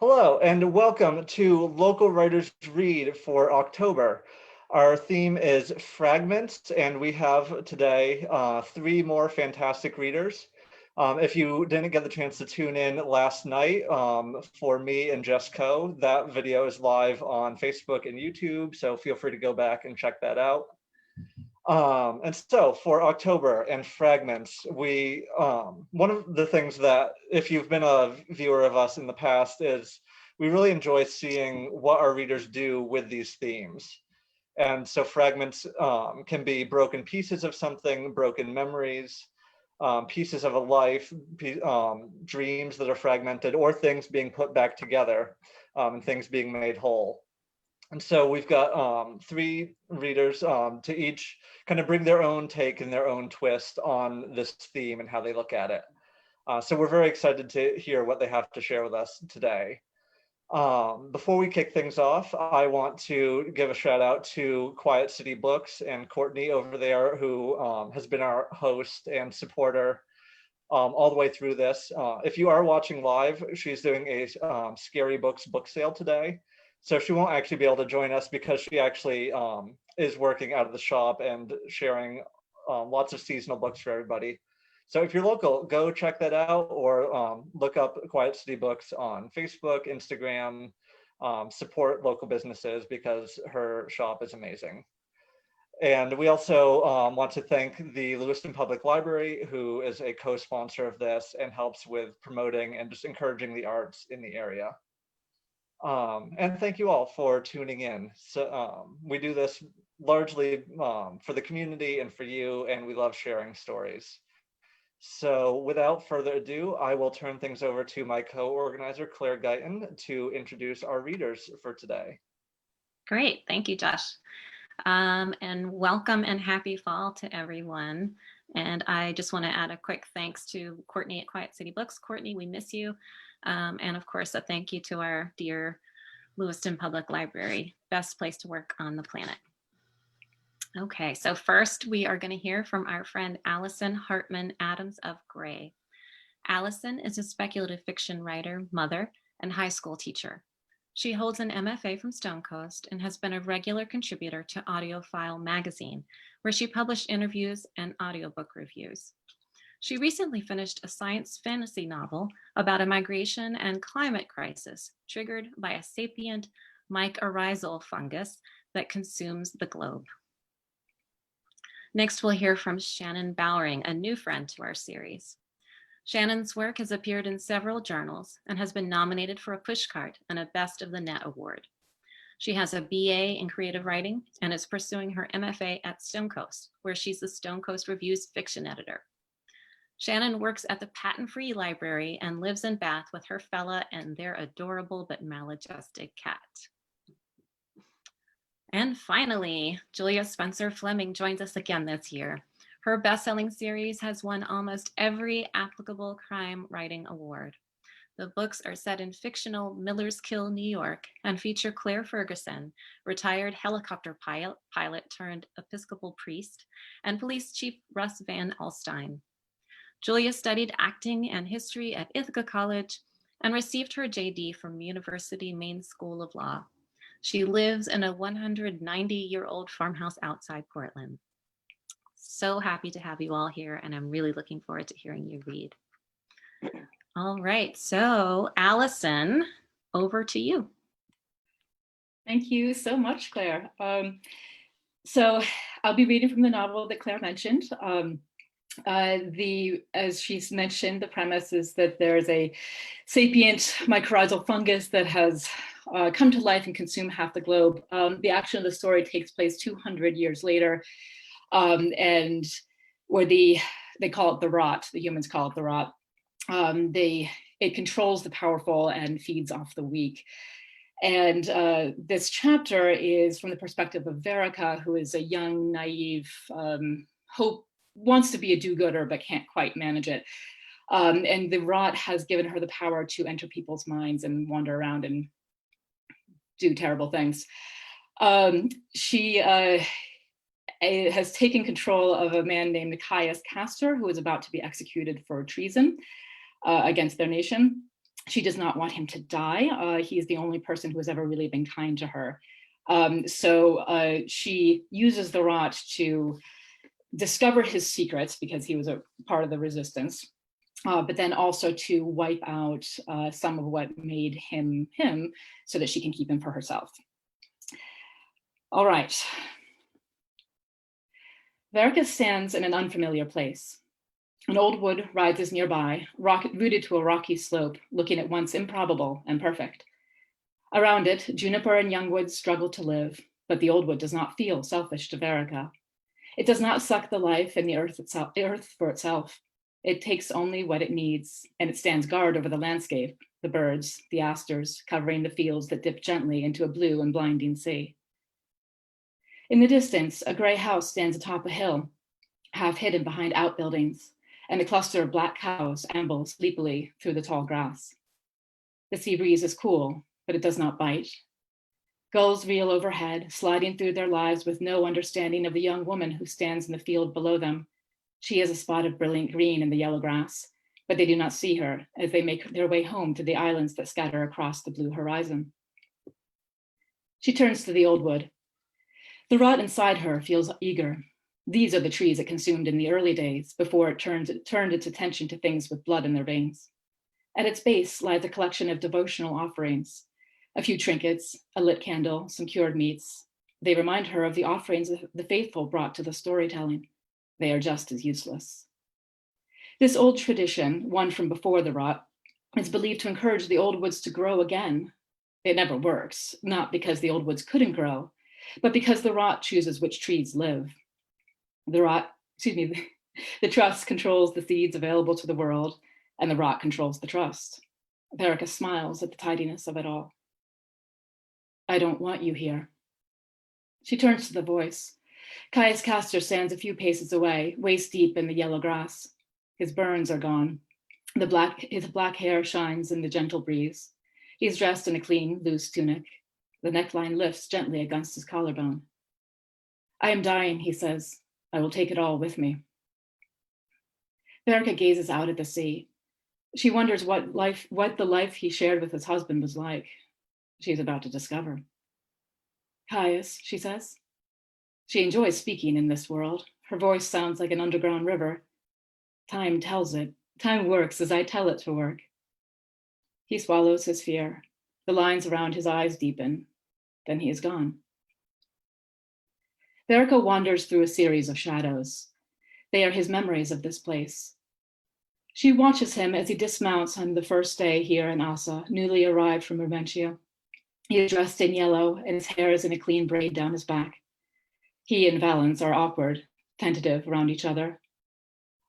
Hello and welcome to Local Writers Read for October. Our theme is Fragments, and we have today three more fantastic readers. If you didn't get the chance to tune in last night for me and Jess Coe, that video is live on Facebook and YouTube, so feel free to go back and check that out. And so for October and Fragments, one of the things that, if you've been a viewer of us in the past, is we really enjoy seeing what our readers do with these themes. And so Fragments can be broken pieces of something, broken memories, pieces of a life, dreams that are fragmented, or things being put back together, and things being made whole. And so we've got three readers to each kind of bring their own take and their own twist on this theme and how they look at it. So we're very excited to hear what they have to share with us today. Before we kick things off, I want to give a shout out to Quiet City Books and Courtney over there, who has been our host and supporter all the way through this. If you are watching live, she's doing a Scary Books book sale today. So she won't actually be able to join us because she actually is working out of the shop and sharing lots of seasonal books for everybody. So if you're local, go check that out, or look up Quiet City Books on Facebook, Instagram, support local businesses because her shop is amazing. And we also want to thank the Lewiston Public Library, who is a co-sponsor of this and helps with promoting and just encouraging the arts in the area. And thank you all for tuning in. So we do this largely for the community and for you, and we love sharing stories. So without further ado, I will turn things over to my co-organizer, Claire Guyton, to introduce our readers for today. Great, thank you, Josh. And welcome and happy fall to everyone. And I just want to add a quick thanks to Courtney at Quiet City Books. Courtney, we miss you. And of course, a thank you to our dear Lewiston Public Library, best place to work on the planet. Okay, so first we are going to hear from our friend Allison Hartman Adams of Gray. Allison is a speculative fiction writer, mother, and high school teacher. She holds an MFA from Stonecoast and has been a regular contributor to AudioFile magazine, where she published interviews and audiobook reviews. She recently finished a science fantasy novel about a migration and climate crisis triggered by a sapient mycorrhizal fungus that consumes the globe. Next, we'll hear from Shannon Bowring, a new friend to our series. Shannon's work has appeared in several journals and has been nominated for a Pushcart and a Best of the Net award. She has a BA in creative writing and is pursuing her MFA at Stonecoast, where she's the Stonecoast Review's fiction editor. Shannon works at the Patent-Free Library and lives in Bath with her fella and their adorable but maladjusted cat. And finally, Julia Spencer-Fleming joins us again this year. Her best-selling series has won almost every applicable crime writing award. The books are set in fictional Miller's Kill, New York, and feature Claire Ferguson, retired helicopter pilot turned Episcopal priest, and police chief Russ Van Alstyne. Julia studied acting and history at Ithaca College and received her JD from University Maine School of Law. She lives in a 190-year-old farmhouse outside Portland. So happy to have you all here, and I'm really looking forward to hearing you read. All right, so Allison, over to you. Thank you so much, Claire. So I'll be reading from the novel that Claire mentioned. As she's mentioned, the premise is that there's a sapient mycorrhizal fungus that has come to life and consumed half the globe. The action of the story takes place 200 years later, and where they call it the rot, the humans call it the rot. It controls the powerful and feeds off the weak. And this chapter is from the perspective of Verica, who is a young, naive, wants to be a do-gooder but can't quite manage it. And the rot has given her the power to enter people's minds and wander around and do terrible things. She has taken control of a man named Caius Castor, who is about to be executed for treason against their nation. She does not want him to die. He is the only person who has ever really been kind to her. So she uses the rot to discover his secrets, because he was a part of the resistance, but then also to wipe out some of what made him him, so that she can keep him for herself. All right. Verica stands in an unfamiliar place. An old wood rises nearby, rooted to a rocky slope, looking at once improbable and perfect. Around it, juniper and youngwood struggle to live, but the old wood does not feel selfish to Verica. It does not suck the life in the earth for itself. It takes only what it needs, and it stands guard over the landscape, the birds, the asters, covering the fields that dip gently into a blue and blinding sea. In the distance, a gray house stands atop a hill, half hidden behind outbuildings, and a cluster of black cows ambles sleepily through the tall grass. The sea breeze is cool, but it does not bite. Gulls reel overhead, sliding through their lives with no understanding of the young woman who stands in the field below them. She is a spot of brilliant green in the yellow grass, but they do not see her as they make their way home to the islands that scatter across the blue horizon. She turns to the old wood. The rot inside her feels eager. These are the trees it consumed in the early days, before it turned its attention to things with blood in their veins. At its base lies a collection of devotional offerings, a few trinkets, a lit candle, some cured meats. They remind her of the offerings the faithful brought to the storytelling. They are just as useless. This old tradition, one from before the rot, is believed to encourage the old woods to grow again. It never works, not because the old woods couldn't grow, but because the rot chooses which trees live. The trust controls the seeds available to the world, and the rot controls the trust. Verica smiles at the tidiness of it all. I don't want you here. She turns to the voice. Caius Castor stands a few paces away, waist deep in the yellow grass. His burns are gone. His black hair shines in the gentle breeze. He's dressed in a clean, loose tunic. The neckline lifts gently against his collarbone. I am dying, he says. I will take it all with me. Verica gazes out at the sea. She wonders what the life he shared with his husband was like. She's about to discover. Caius, she says. She enjoys speaking in this world. Her voice sounds like an underground river. Time tells it. Time works as I tell it to work. He swallows his fear. The lines around his eyes deepen. Then he is gone. Verica wanders through a series of shadows. They are his memories of this place. She watches him as he dismounts on the first day here in Asa, newly arrived from Reventia. He is dressed in yellow, and his hair is in a clean braid down his back. He and Valens are awkward, tentative around each other.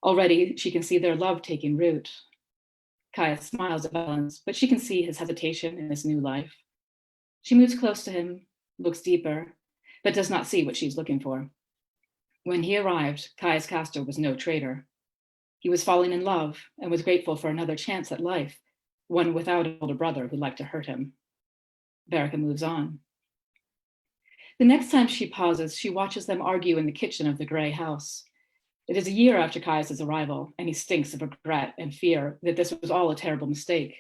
Already, she can see their love taking root. Caius smiles at Valens, but she can see his hesitation in his new life. She moves close to him, looks deeper, but does not see what she's looking for. When he arrived, Caius Castor was no traitor. He was falling in love and was grateful for another chance at life, one without an older brother who'd like to hurt him. Verica moves on. The next time she pauses, she watches them argue in the kitchen of the gray house. It is a year after Caius's arrival, and he stinks of regret and fear that this was all a terrible mistake.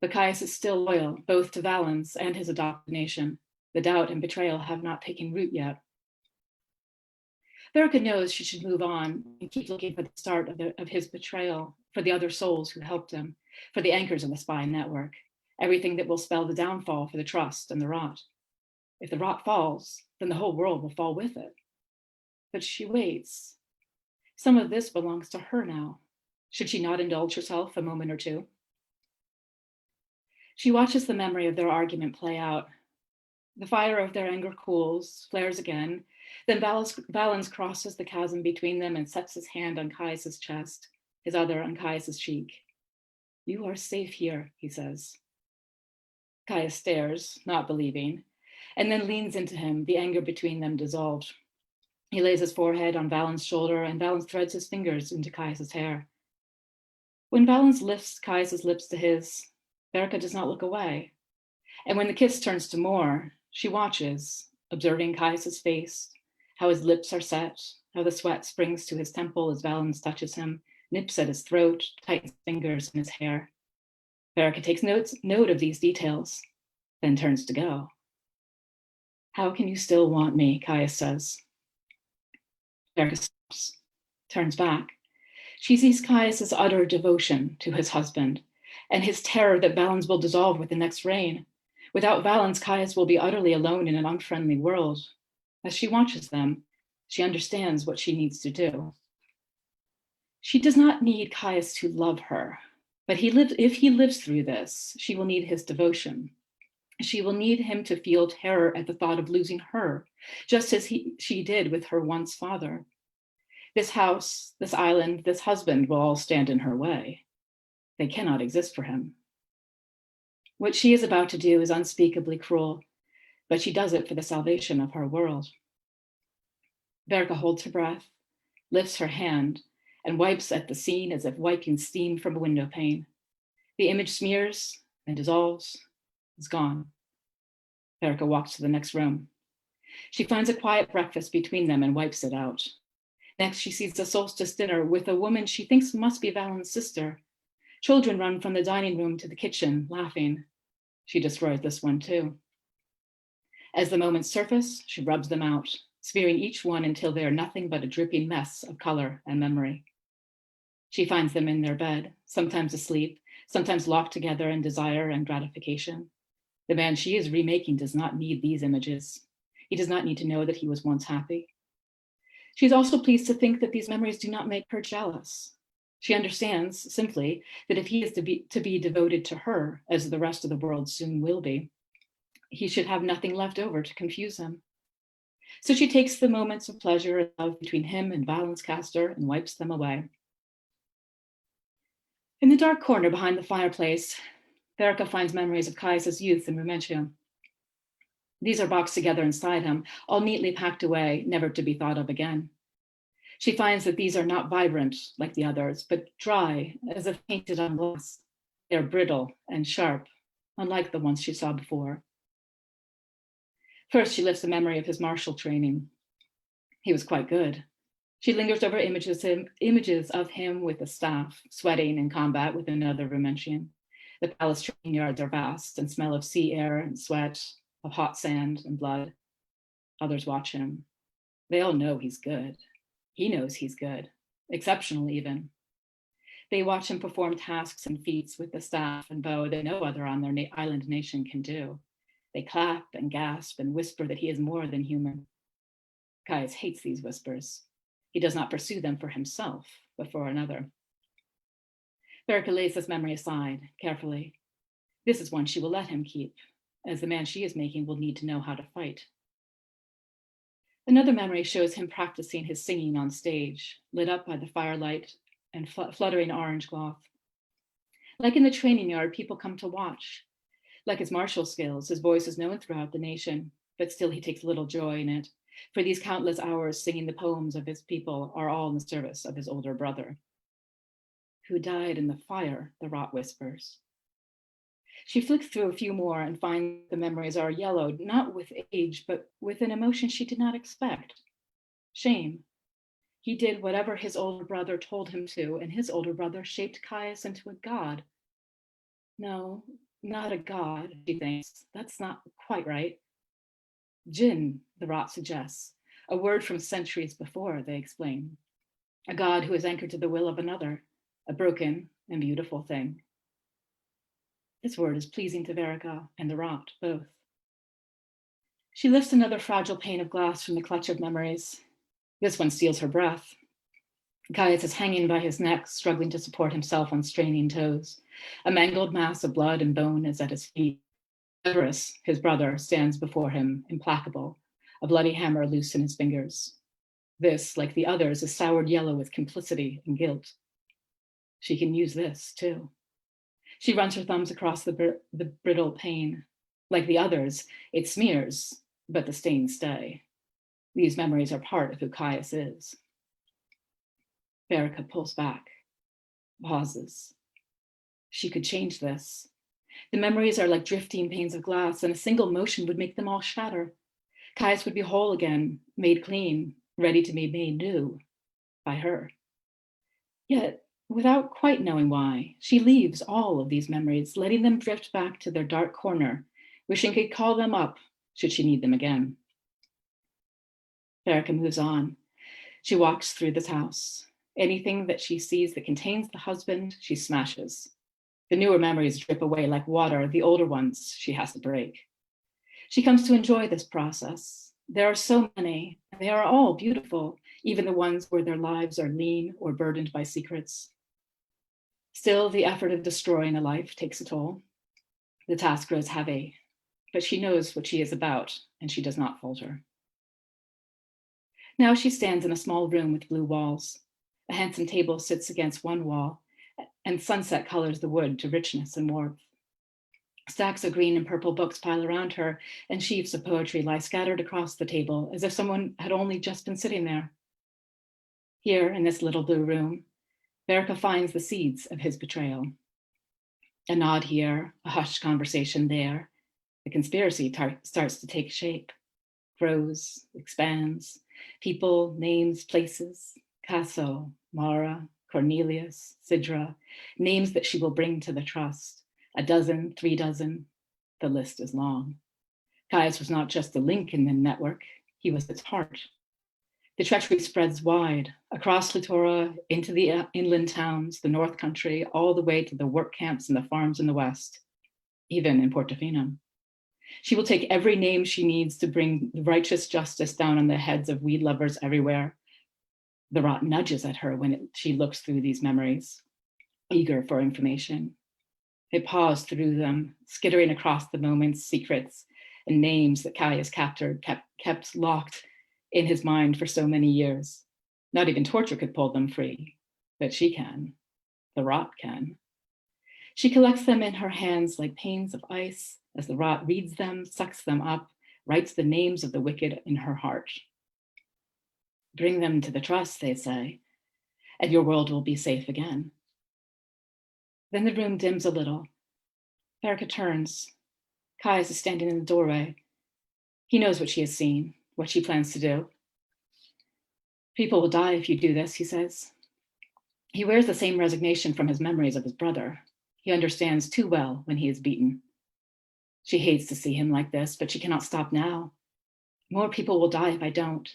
But Caius is still loyal, both to Valens and his adopted nation. The doubt and betrayal have not taken root yet. Verica knows she should move on and keep looking for the start of his betrayal, for the other souls who helped him, for the anchors in the spy network, everything that will spell the downfall for the trust and the rot. If the rot falls, then the whole world will fall with it. But she waits. Some of this belongs to her now. Should she not indulge herself a moment or two? She watches the memory of their argument play out. The fire of their anger cools, flares again. Then Valens crosses the chasm between them and sets his hand on Caius's chest, his other on Caius's cheek. You are safe here, he says. Caius stares, not believing, and then leans into him, the anger between them dissolved. He lays his forehead on Valens' shoulder, and Valens threads his fingers into Caius's hair. When Valens lifts Caius's lips to his, Verica does not look away. And when the kiss turns to more, she watches, observing Caius's face, how his lips are set, how the sweat springs to his temple as Valens touches him, nips at his throat, tightens fingers in his hair. Verica takes note of these details, then turns to go. How can you still want me? Caius says. Verica stops, turns back. She sees Caius's utter devotion to his husband and his terror that Valens will dissolve with the next rain. Without Valens, Caius will be utterly alone in an unfriendly world. As she watches them, she understands what she needs to do. She does not need Caius to love her, but if he lives through this, she will need his devotion. She will need him to feel terror at the thought of losing her, just as she did with her once father. This house, this island, this husband will all stand in her way. They cannot exist for him. What she is about to do is unspeakably cruel, but she does it for the salvation of her world. Verica holds her breath, lifts her hand, and wipes at the scene as if wiping steam from a window pane. The image smears and dissolves, is gone. Verica walks to the next room. She finds a quiet breakfast between them and wipes it out. Next, she sees the solstice dinner with a woman she thinks must be Valens' sister. Children run from the dining room to the kitchen, laughing. She destroys this one too. As the moments surface, she rubs them out, smearing each one until they are nothing but a dripping mess of color and memory. She finds them in their bed, sometimes asleep, sometimes locked together in desire and gratification. The man she is remaking does not need these images. He does not need to know that he was once happy. She is also pleased to think that these memories do not make her jealous. She understands simply that if he is to be devoted to her, as the rest of the world soon will be, he should have nothing left over to confuse him. So she takes the moments of pleasure and love between him and Valens Castor and wipes them away. In the dark corner behind the fireplace, Verica finds memories of Caius's youth and Rumentia. These are boxed together inside him, all neatly packed away, never to be thought of again. She finds that these are not vibrant like the others, but dry, as if painted on glass. They are brittle and sharp, unlike the ones she saw before. First, she lifts the memory of his martial training. He was quite good. She lingers over images of him with a staff, sweating in combat with another Rumentian. The palace training yards are vast and smell of sea air and sweat, of hot sand and blood. Others watch him. They all know he's good. He knows he's good, exceptional even. They watch him perform tasks and feats with the staff and bow that no other on their island nation can do. They clap and gasp and whisper that he is more than human. Caius hates these whispers. He does not pursue them for himself, but for another. Verica lays this memory aside carefully. This is one she will let him keep, as the man she is making will need to know how to fight. Another memory shows him practicing his singing on stage, lit up by the firelight and fluttering orange cloth. Like in the training yard, people come to watch. Like his martial skills, his voice is known throughout the nation, but still he takes little joy in it, for these countless hours singing the poems of his people are all in the service of his older brother. Who died in the fire, the rot whispers. She flicks through a few more and finds the memories are yellowed, not with age, but with an emotion she did not expect. Shame. He did whatever his older brother told him to, and his older brother shaped Caius into a god. No, not a god, she thinks. That's not quite right. Jinn, the rot suggests, a word from centuries before, they explain. A god who is anchored to the will of another, a broken and beautiful thing. This word is pleasing to Verica and the rot, both. She lifts another fragile pane of glass from the clutch of memories. This one steals her breath. Caius is hanging by his neck, struggling to support himself on straining toes. A mangled mass of blood and bone is at his feet. Everus, his brother, stands before him, implacable, a bloody hammer loose in his fingers. This, like the others, is soured yellow with complicity and guilt. She can use this, too. She runs her thumbs across the brittle pane. Like the others, it smears, but the stains stay. These memories are part of who Caius is. Verica pulls back, pauses. She could change this. The memories are like drifting panes of glass, and a single motion would make them all shatter. Caius would be whole again, made clean, ready to be made new by her. Yet Without quite knowing why, she leaves all of these memories, letting them drift back to their dark corner, wishing she could call them up should she need them again. Verica moves on. She walks through this house. Anything that she sees that contains the husband, she smashes. The newer memories drip away like water, the older ones she has to break. She comes to enjoy this process. There are so many, and they are all beautiful, even the ones where their lives are lean or burdened by secrets. Still, the effort of destroying a life takes a toll. The task grows heavy, but she knows what she is about, and she does not falter. Now she stands in a small room with blue walls. A handsome table sits against one wall, and sunset colors the wood to richness and warmth. Stacks of green and purple books pile around her, and sheaves of poetry lie scattered across the table as if someone had only just been sitting there. Here, in this little blue room, Verica finds the seeds of his betrayal. A nod here, a hushed conversation there. The conspiracy starts to take shape, grows, expands. People, names, places, Casso, Mara, Cornelius, Sidra, names that she will bring to the trust. 12, 3 dozen, the list is long. Caius was not just the link in the network, he was its heart. The treachery spreads wide, across Littora, into the inland towns, the North Country, all the way to the work camps and the farms in the West, even in Portofino. She will take every name she needs to bring righteous justice down on the heads of weed lovers everywhere. The rot nudges at her when she looks through these memories, eager for information. They pause through them, skittering across the moments, secrets, and names that Caius kept locked in his mind for so many years. Not even torture could pull them free, but she can. The rot can. She collects them in her hands like panes of ice as the rot reads them, sucks them up, writes the names of the wicked in her heart. Bring them to the trust, they say, and your world will be safe again. Then the room dims a little. Verica turns. Caius is standing in the doorway. He knows what she has seen, what she plans to do. People will die if you do this, he says. He wears the same resignation from his memories of his brother. He understands too well when he is beaten. She hates to see him like this, but she cannot stop now. More people will die if I don't.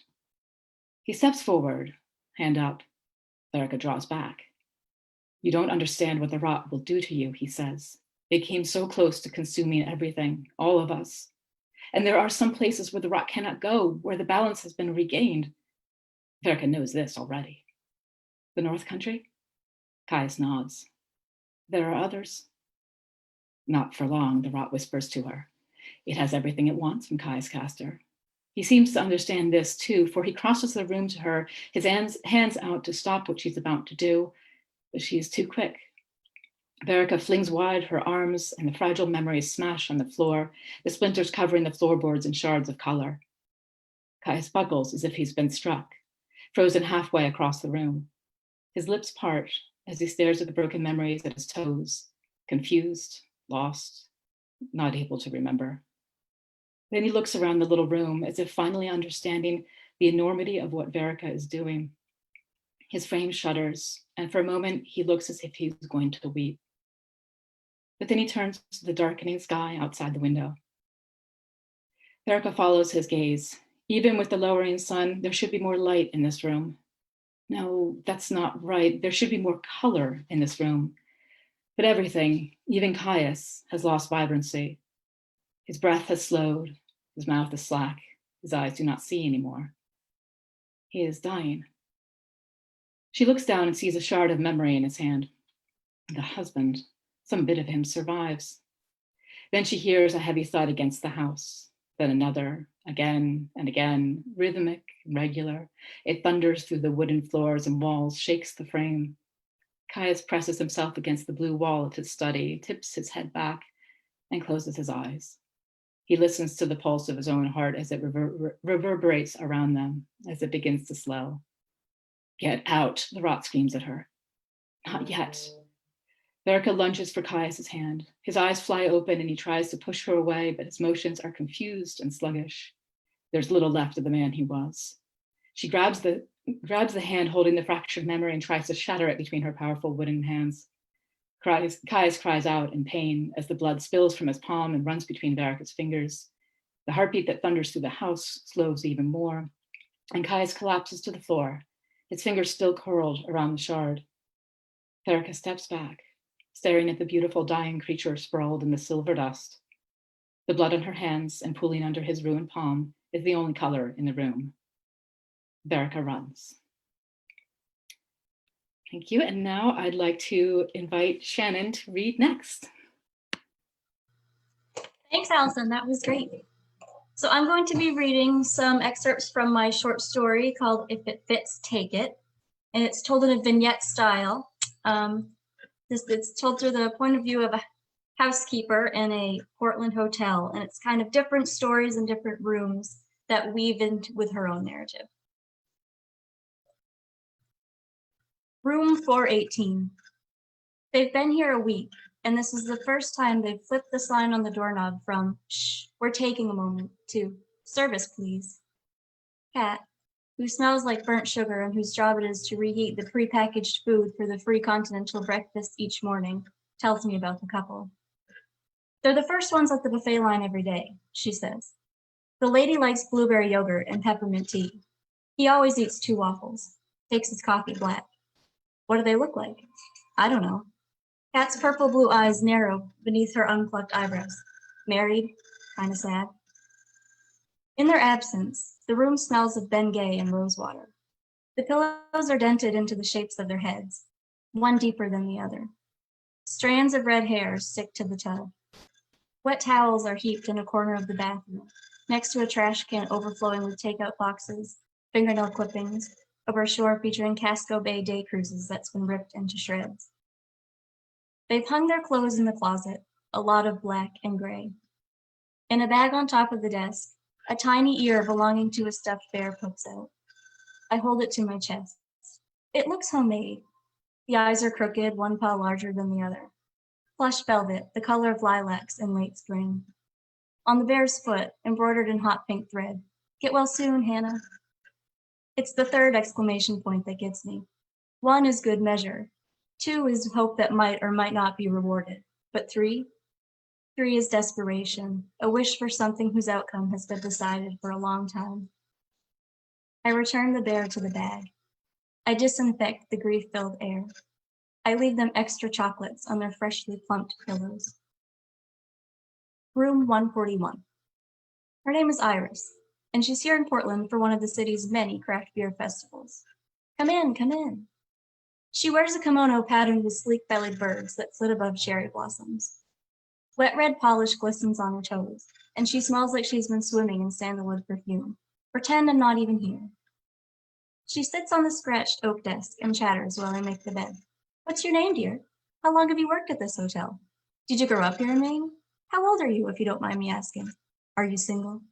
He steps forward, hand up. Verica draws back. You don't understand what the rot will do to you, he says. It came so close to consuming everything, all of us. And there are some places where the rot cannot go, where the balance has been regained. Verica knows this already. The North Country? Caius nods. There are others. Not for long, the rot whispers to her. It has everything it wants from Caius Castor. He seems to understand this too, for he crosses the room to her, his hands out to stop what she's about to do, but she is too quick. Verica flings wide her arms and the fragile memories smash on the floor, the splinters covering the floorboards in shards of color. Caius buckles as if he's been struck, frozen halfway across the room. His lips part as he stares at the broken memories at his toes, confused, lost, not able to remember. Then he looks around the little room as if finally understanding the enormity of what Verica is doing. His frame shudders, and for a moment he looks as if he's going to weep. But then he turns to the darkening sky outside the window. Verica follows his gaze. Even with the lowering sun, there should be more light in this room. No, that's not right. There should be more color in this room. But everything, even Caius, has lost vibrancy. His breath has slowed. His mouth is slack. His eyes do not see anymore. He is dying. She looks down and sees a shard of memory in his hand. The husband, some bit of him survives. Then she hears a heavy thud against the house, then another, again and again, rhythmic, regular. It thunders through the wooden floors and walls, shakes the frame. Caius presses himself against the blue wall of his study, tips his head back, and closes his eyes. He listens to the pulse of his own heart as it reverberates around them, as it begins to slow. Get out, the rot screams at her. Not yet. Verica lunges for Caius's hand. His eyes fly open and he tries to push her away, but his motions are confused and sluggish. There's little left of the man he was. She grabs the grabs the hand holding the fractured memory and tries to shatter it between her powerful wooden hands. Caius cries out in pain as the blood spills from his palm and runs between Verica's fingers. The heartbeat that thunders through the house slows even more, and Caius collapses to the floor, his fingers still curled around the shard. Verica steps back, staring at the beautiful dying creature sprawled in the silver dust. The blood on her hands and pooling under his ruined palm is the only color in the room. Verica runs. Thank you. And now I'd like to invite Shannon to read next. Thanks, Allison. That was great. So I'm going to be reading some excerpts from my short story called If It Fits, Take It. And it's told in a vignette style. It's told through the point of view of a housekeeper in a Portland hotel. And it's kind of different stories in different rooms that weave in with her own narrative. Room 418. They've been here a week, and this is the first time they've flipped the sign on the doorknob from, "Shh, we're taking a moment," to "Service, please." Kat, who smells like burnt sugar and whose job it is to reheat the prepackaged food for the free continental breakfast each morning, tells me about the couple. "They're the first ones at the buffet line every day," she says. "The lady likes blueberry yogurt and peppermint tea. He always eats 2 waffles, takes his coffee black. What do they look like? I don't know." Kat's purple blue eyes narrow beneath her unplucked eyebrows. Married, kinda sad. In their absence, the room smells of Bengay and rosewater. The pillows are dented into the shapes of their heads, one deeper than the other. Strands of red hair stick to the tub. Wet towels are heaped in a corner of the bathroom, next to a trash can overflowing with takeout boxes, fingernail clippings, a brochure featuring Casco Bay day cruises that's been ripped into shreds. They've hung their clothes in the closet, a lot of black and gray. In a bag on top of the desk, a tiny ear belonging to a stuffed bear pokes out. I hold it to my chest. It looks homemade. The eyes are crooked, one paw larger than the other. Plush velvet, the color of lilacs in late spring. On the bear's foot, embroidered in hot pink thread, "Get well soon, Hannah." It's the third exclamation point that gets me. 1 is good measure. 2 is hope that might or might not be rewarded. But 3 is desperation, a wish for something whose outcome has been decided for a long time. I return the bear to the bag. I disinfect the grief-filled air. I leave them extra chocolates on their freshly plumped pillows. Room 141. Her name is Iris, and she's here in Portland for one of the city's many craft beer festivals. Come in, come in. She wears a kimono patterned with sleek-bellied birds that flit above cherry blossoms. Wet red polish glistens on her toes, and she smells like she's been swimming in sandalwood perfume. Pretend I'm not even here. She sits on the scratched oak desk and chatters while I make the bed. "What's your name, dear? How long have you worked at this hotel? Did you grow up here in Maine? How old are you, if you don't mind me asking? Are you single?"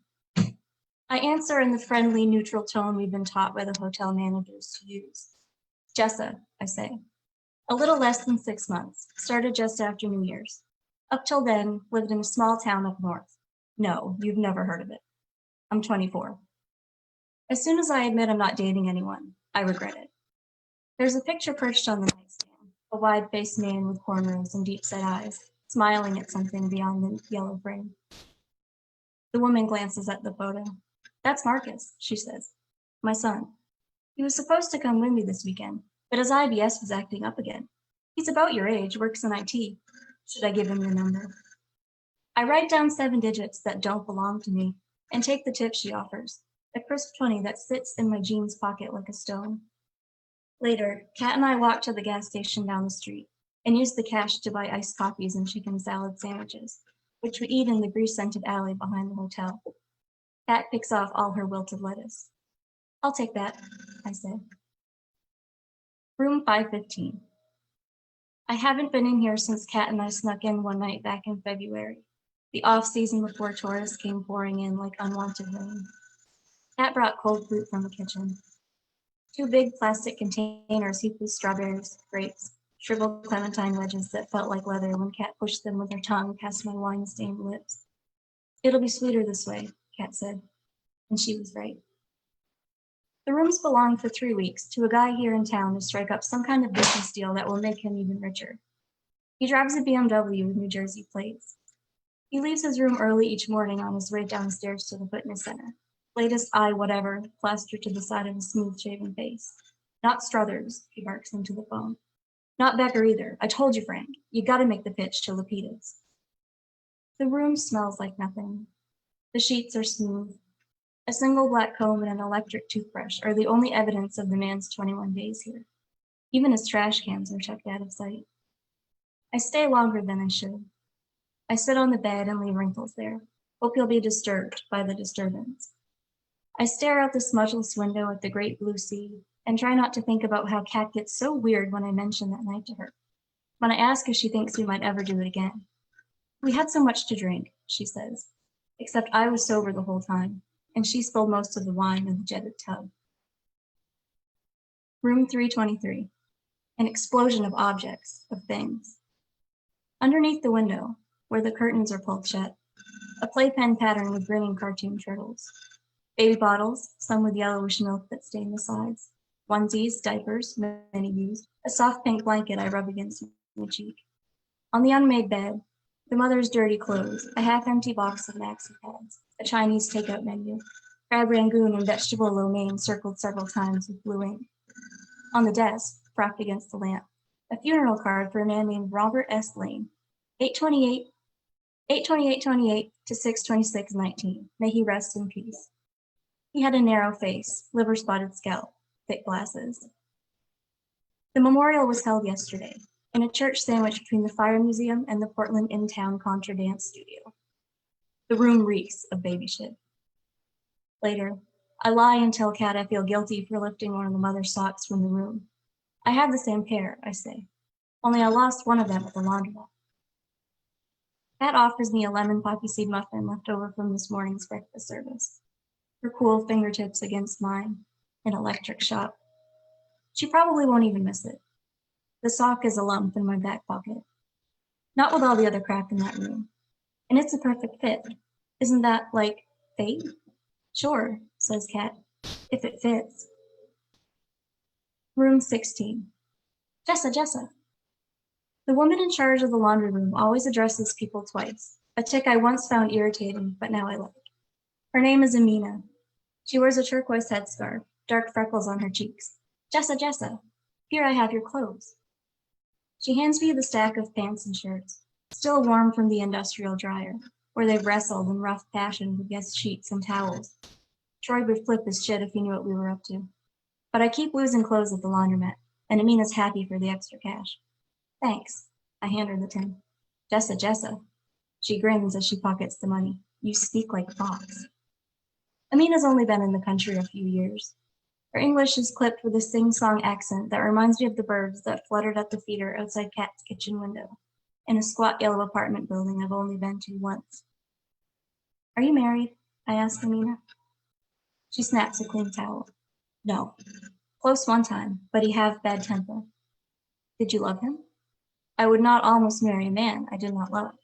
I answer in the friendly, neutral tone we've been taught by the hotel managers to use. "Jessa," I say. "A little less than 6 months. Started just after New Year's. Up till then, lived in a small town up north. No, you've never heard of it. I'm 24. As soon as I admit I'm not dating anyone, I regret it. There's a picture perched on the nightstand, a wide-faced man with cornrows and deep-set eyes, smiling at something beyond the yellow frame. The woman glances at the photo. "That's Marcus," she says. "My son. He was supposed to come with me this weekend, but his IBS was acting up again. He's about your age, works in IT. Should I give him your number?" I write down 7 digits that don't belong to me and take the tip she offers, a crisp 20 that sits in my jeans pocket like a stone. Later, Kat and I walk to the gas station down the street and use the cash to buy iced coffees and chicken salad sandwiches, which we eat in the grease-scented alley behind the hotel. Kat picks off all her wilted lettuce. "I'll take that," I say. Room 515. I haven't been in here since Kat and I snuck in one night back in February, the off-season before tourists came pouring in like unwanted rain. Kat brought cold fruit from the kitchen. 2 big plastic containers heaped with strawberries, grapes, shriveled clementine wedges that felt like leather when Kat pushed them with her tongue past my wine-stained lips. "It'll be sweeter this way," Kat said, and she was right. The rooms belong for 3 weeks to a guy here in town to strike up some kind of business deal that will make him even richer. He drives a BMW with New Jersey plates. He leaves his room early each morning on his way downstairs to the fitness center. Latest eye whatever plastered to the side of his smooth-shaven face. Not Struthers, he barks into the phone. Not Becker either. I told you, Frank. You gotta make the pitch to Lapidus. The room smells like nothing. The sheets are smooth. A single black comb and an electric toothbrush are the only evidence of the man's 21 days here. Even his trash cans are checked out of sight. I stay longer than I should. I sit on the bed and leave wrinkles there. Hope you'll be disturbed by the disturbance. I stare out the smudgeless window at the great blue sea and try not to think about how Kat gets so weird when I mention that night to her. When I ask if she thinks we might ever do it again. We had so much to drink, she says, except I was sober the whole time, and she spilled most of the wine in the jetted tub. Room 323, an explosion of objects, of things. Underneath the window, where the curtains are pulled shut, a playpen pattern with grinning cartoon turtles. Baby bottles, some with yellowish milk that stain the sides. Onesies, diapers, many used. A soft pink blanket I rub against my cheek. On the unmade bed, the mother's dirty clothes, a half-empty box of maxi pads, a Chinese takeout menu, crab rangoon and vegetable lo mein circled several times with blue ink. On the desk, propped against the lamp, a funeral card for a man named Robert S. Lane, 8/28/28 to 6/26/19. May he rest in peace. He had a narrow face, liver-spotted scalp, thick glasses. The memorial was held yesterday, in a church sandwich between the Fire Museum and the Portland in-town Contra Dance Studio. The room reeks of baby shit. Later, I lie and tell Kat I feel guilty for lifting one of the mother's socks from the room. I have the same pair, I say, only I lost one of them at the laundromat. Kat offers me a lemon poppy seed muffin left over from this morning's breakfast service. Her cool fingertips against mine, an electric shock. She probably won't even miss it. The sock is a lump in my back pocket. Not with all the other crap in that room. And it's a perfect fit. Isn't that, like, fate? Sure, says Kat, if it fits. Room 16. Jessa. The woman in charge of the laundry room always addresses people twice, a tick I once found irritating, but now I like. Her name is Amina. She wears a turquoise headscarf, dark freckles on her cheeks. Jessa, here I have your clothes. She hands me the stack of pants and shirts, still warm from the industrial dryer, where they've wrestled in rough passion with guest sheets and towels. Troy would flip his shit if he knew what we were up to. But I keep losing clothes at the laundromat, and Amina's happy for the extra cash. Thanks. I hand her the tin. Jessa. She grins as she pockets the money. You speak like a fox. Amina's only been in the country a few years. Her English is clipped with a sing-song accent that reminds me of the birds that fluttered at the feeder outside Kat's kitchen window, in a squat yellow apartment building I've only been to once. Are you married? I ask Amina. She snaps a clean towel. No. Close one time, but he have bad temper. Did you love him? I would not almost marry a man I did not love.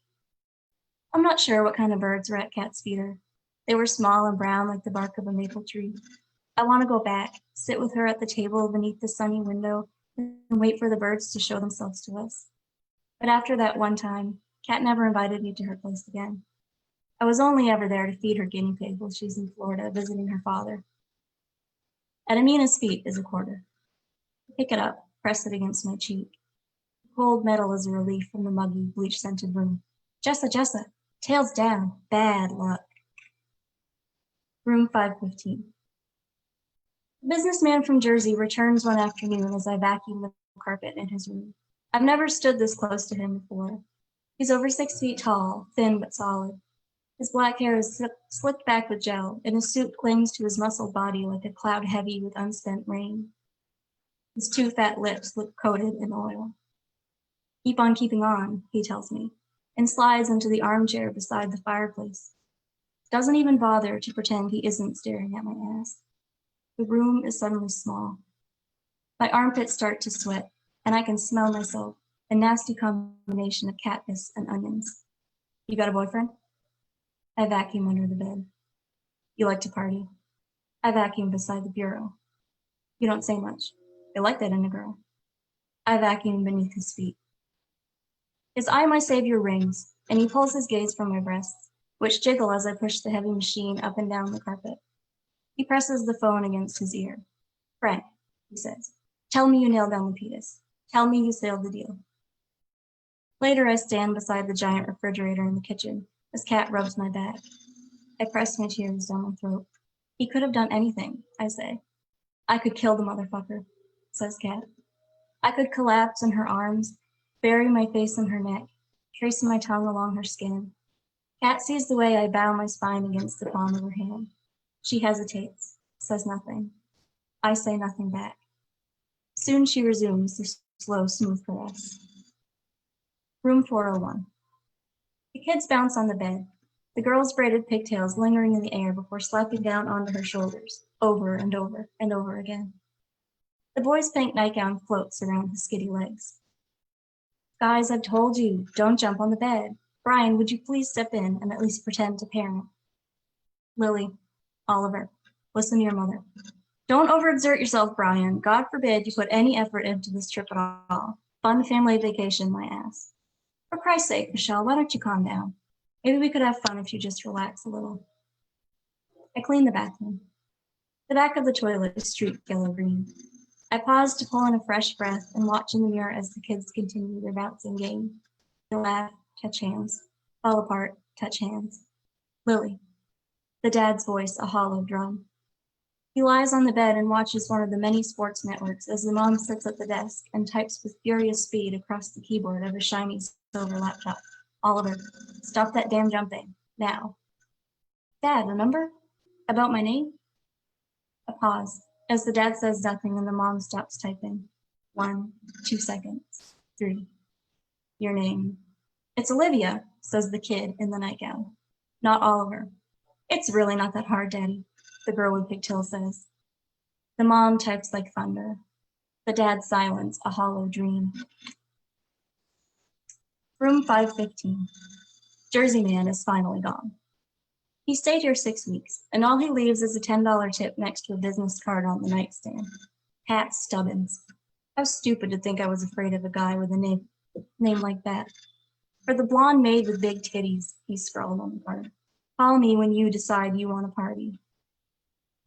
I'm not sure what kind of birds were at Kat's feeder. They were small and brown like the bark of a maple tree. I want to go back, sit with her at the table beneath the sunny window, and wait for the birds to show themselves to us. But after that one time, Kat never invited me to her place again. I was only ever there to feed her guinea pig while she's in Florida visiting her father. At Amina's feet is a quarter. I pick it up, press it against my cheek. Cold metal is a relief from the muggy, bleach-scented room. Jessa, tails down, bad luck. Room 515. A businessman from Jersey returns one afternoon as I vacuum the carpet in his room. I've never stood this close to him before. He's over 6 feet tall, thin but solid. His black hair is slicked back with gel, and his suit clings to his muscled body like a cloud heavy with unspent rain. His 2 fat lips look coated in oil. Keep on keeping on, he tells me, and slides into the armchair beside the fireplace. Doesn't even bother to pretend he isn't staring at my ass. The room is suddenly small. My armpits start to sweat, and I can smell myself, a nasty combination of cat piss and onions. You got a boyfriend? I vacuum under the bed. You like to party? I vacuum beside the bureau. You don't say much. They like that in a girl. I vacuum beneath his feet. His eye, my savior, rings, and he pulls his gaze from my breasts, which jiggle as I push the heavy machine up and down the carpet. He presses the phone against his ear. Frank, he says, tell me you nailed down Lapidus. Tell me you sealed the deal. Later, I stand beside the giant refrigerator in the kitchen as Kat rubs my back. I press my tears down my throat. He could have done anything, I say. I could kill the motherfucker, says Kat. I could collapse in her arms, bury my face in her neck, tracing my tongue along her skin. Kat sees the way I bow my spine against the palm of her hand. She hesitates, says nothing. I say nothing back. Soon she resumes the slow, smooth caress. Room 401. The kids bounce on the bed, the girl's braided pigtails lingering in the air before slapping down onto her shoulders, over and over and over again. The boy's pink nightgown floats around his skitty legs. Guys, I've told you, don't jump on the bed. Brian, would you please step in and at least pretend to parent? Lily, Oliver, listen to your mother. Don't overexert yourself, Brian. God forbid you put any effort into this trip at all. Fun family vacation, my ass. For Christ's sake, Michelle, why don't you calm down? Maybe we could have fun if you just relax a little. I clean the bathroom. The back of the toilet is streaked yellow-green. I pause to pull in a fresh breath and watch in the mirror as the kids continue their bouncing game. They laugh, touch hands, fall apart, touch hands. Lily. The dad's voice, a hollow drum. He lies on the bed and watches one of the many sports networks as the mom sits at the desk and types with furious speed across the keyboard of a shiny silver laptop. Oliver, stop that damn jumping, now. Dad, remember? About my name? A pause, as the dad says nothing and the mom stops typing. 1, 2 seconds, 3. Your name. It's Olivia, says the kid in the nightgown. Not Oliver. It's really not that hard, Daddy, the girl with pigtails says. The mom types like thunder. The dad's silence, a hollow dream. Room 515. Jersey Man is finally gone. He stayed here 6 weeks, and all he leaves is a $10 tip next to a business card on the nightstand. Pat Stubbins. How stupid to think I was afraid of a guy with a name like that. For the blonde maid with big titties, he scrawled on the card. Call me when you decide you want a party.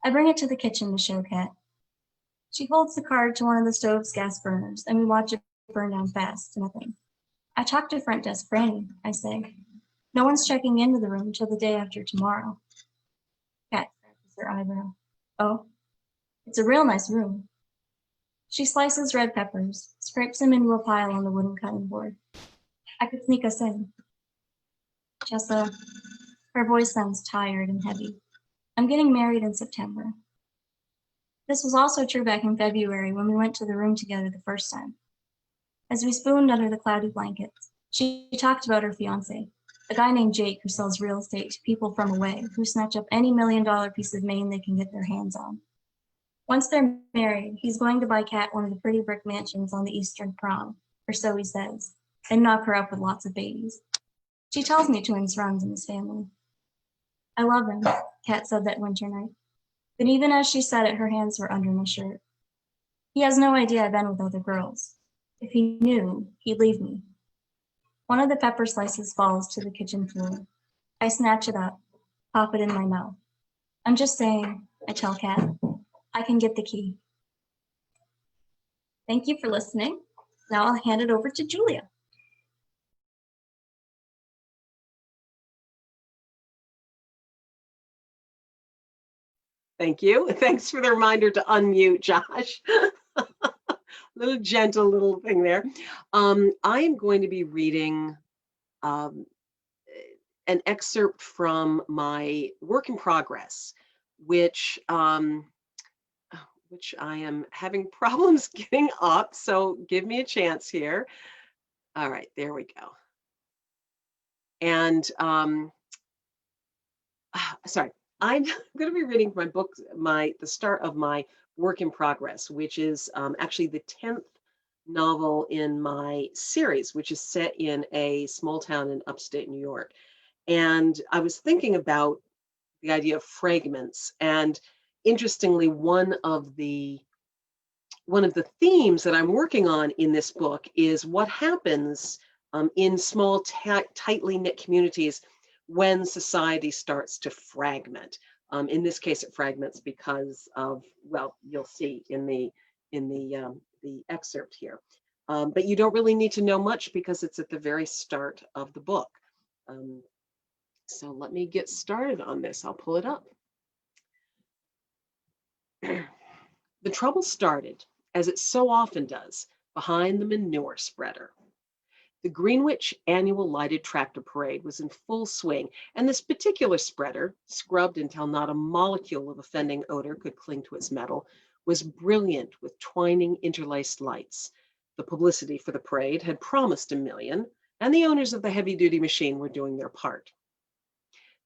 I bring it to the kitchen to show Kat. She holds the card to one of the stove's gas burners, and we watch it burn down fast to nothing. I talked to front desk Franny, I say. No one's checking into the room until the day after tomorrow. Kat scratches her eyebrow. Oh, it's a real nice room. She slices red peppers, scrapes them into a pile on the wooden cutting board. I could sneak us in. Jessa, her voice sounds tired and heavy. I'm getting married in September. This was also true back in February when we went to the room together the first time. As we spooned under the cloudy blankets, she talked about her fiancé, a guy named Jake who sells real estate to people from away who snatch up any $1 million piece of Maine they can get their hands on. Once they're married, he's going to buy Kat one of the pretty brick mansions on the Eastern Prom, or so he says, and knock her up with lots of babies. She tells me twins runs in his family. I love him, Kat said that winter night. But even as she said it, her hands were under my shirt. He has no idea I've been with other girls. If he knew, he'd leave me. One of the pepper slices falls to the kitchen floor. I snatch it up, pop it in my mouth. I'm just saying, I tell Kat, I can get the key. Thank you for listening. Now I'll hand it over to Julia. Thank you. Thanks for the reminder to unmute, Josh. Little gentle little thing there. I am going to be reading an excerpt from my work in progress, which I am having problems getting up. So give me a chance here. All right, there we go. And sorry. I'm going to be reading my book, the start of my work in progress, which is actually the 10th novel in my series, which is set in a small town in upstate New York. And I was thinking about the idea of fragments. And interestingly, one of the one of the themes that I'm working on in this book is what happens in small, tightly knit communities when society starts to fragment. In this case, it fragments because of, well, you'll see in the excerpt here. But you don't really need to know much because it's at the very start of the book. So let me get started on this. I'll pull it up. The trouble started, as it so often does, behind the manure spreader. The Greenwich annual lighted tractor parade was in full swing, and this particular spreader, scrubbed until not a molecule of offending odor could cling to its metal, was brilliant with twining interlaced lights. The publicity for the parade had promised 1 million, and the owners of the heavy-duty machine were doing their part.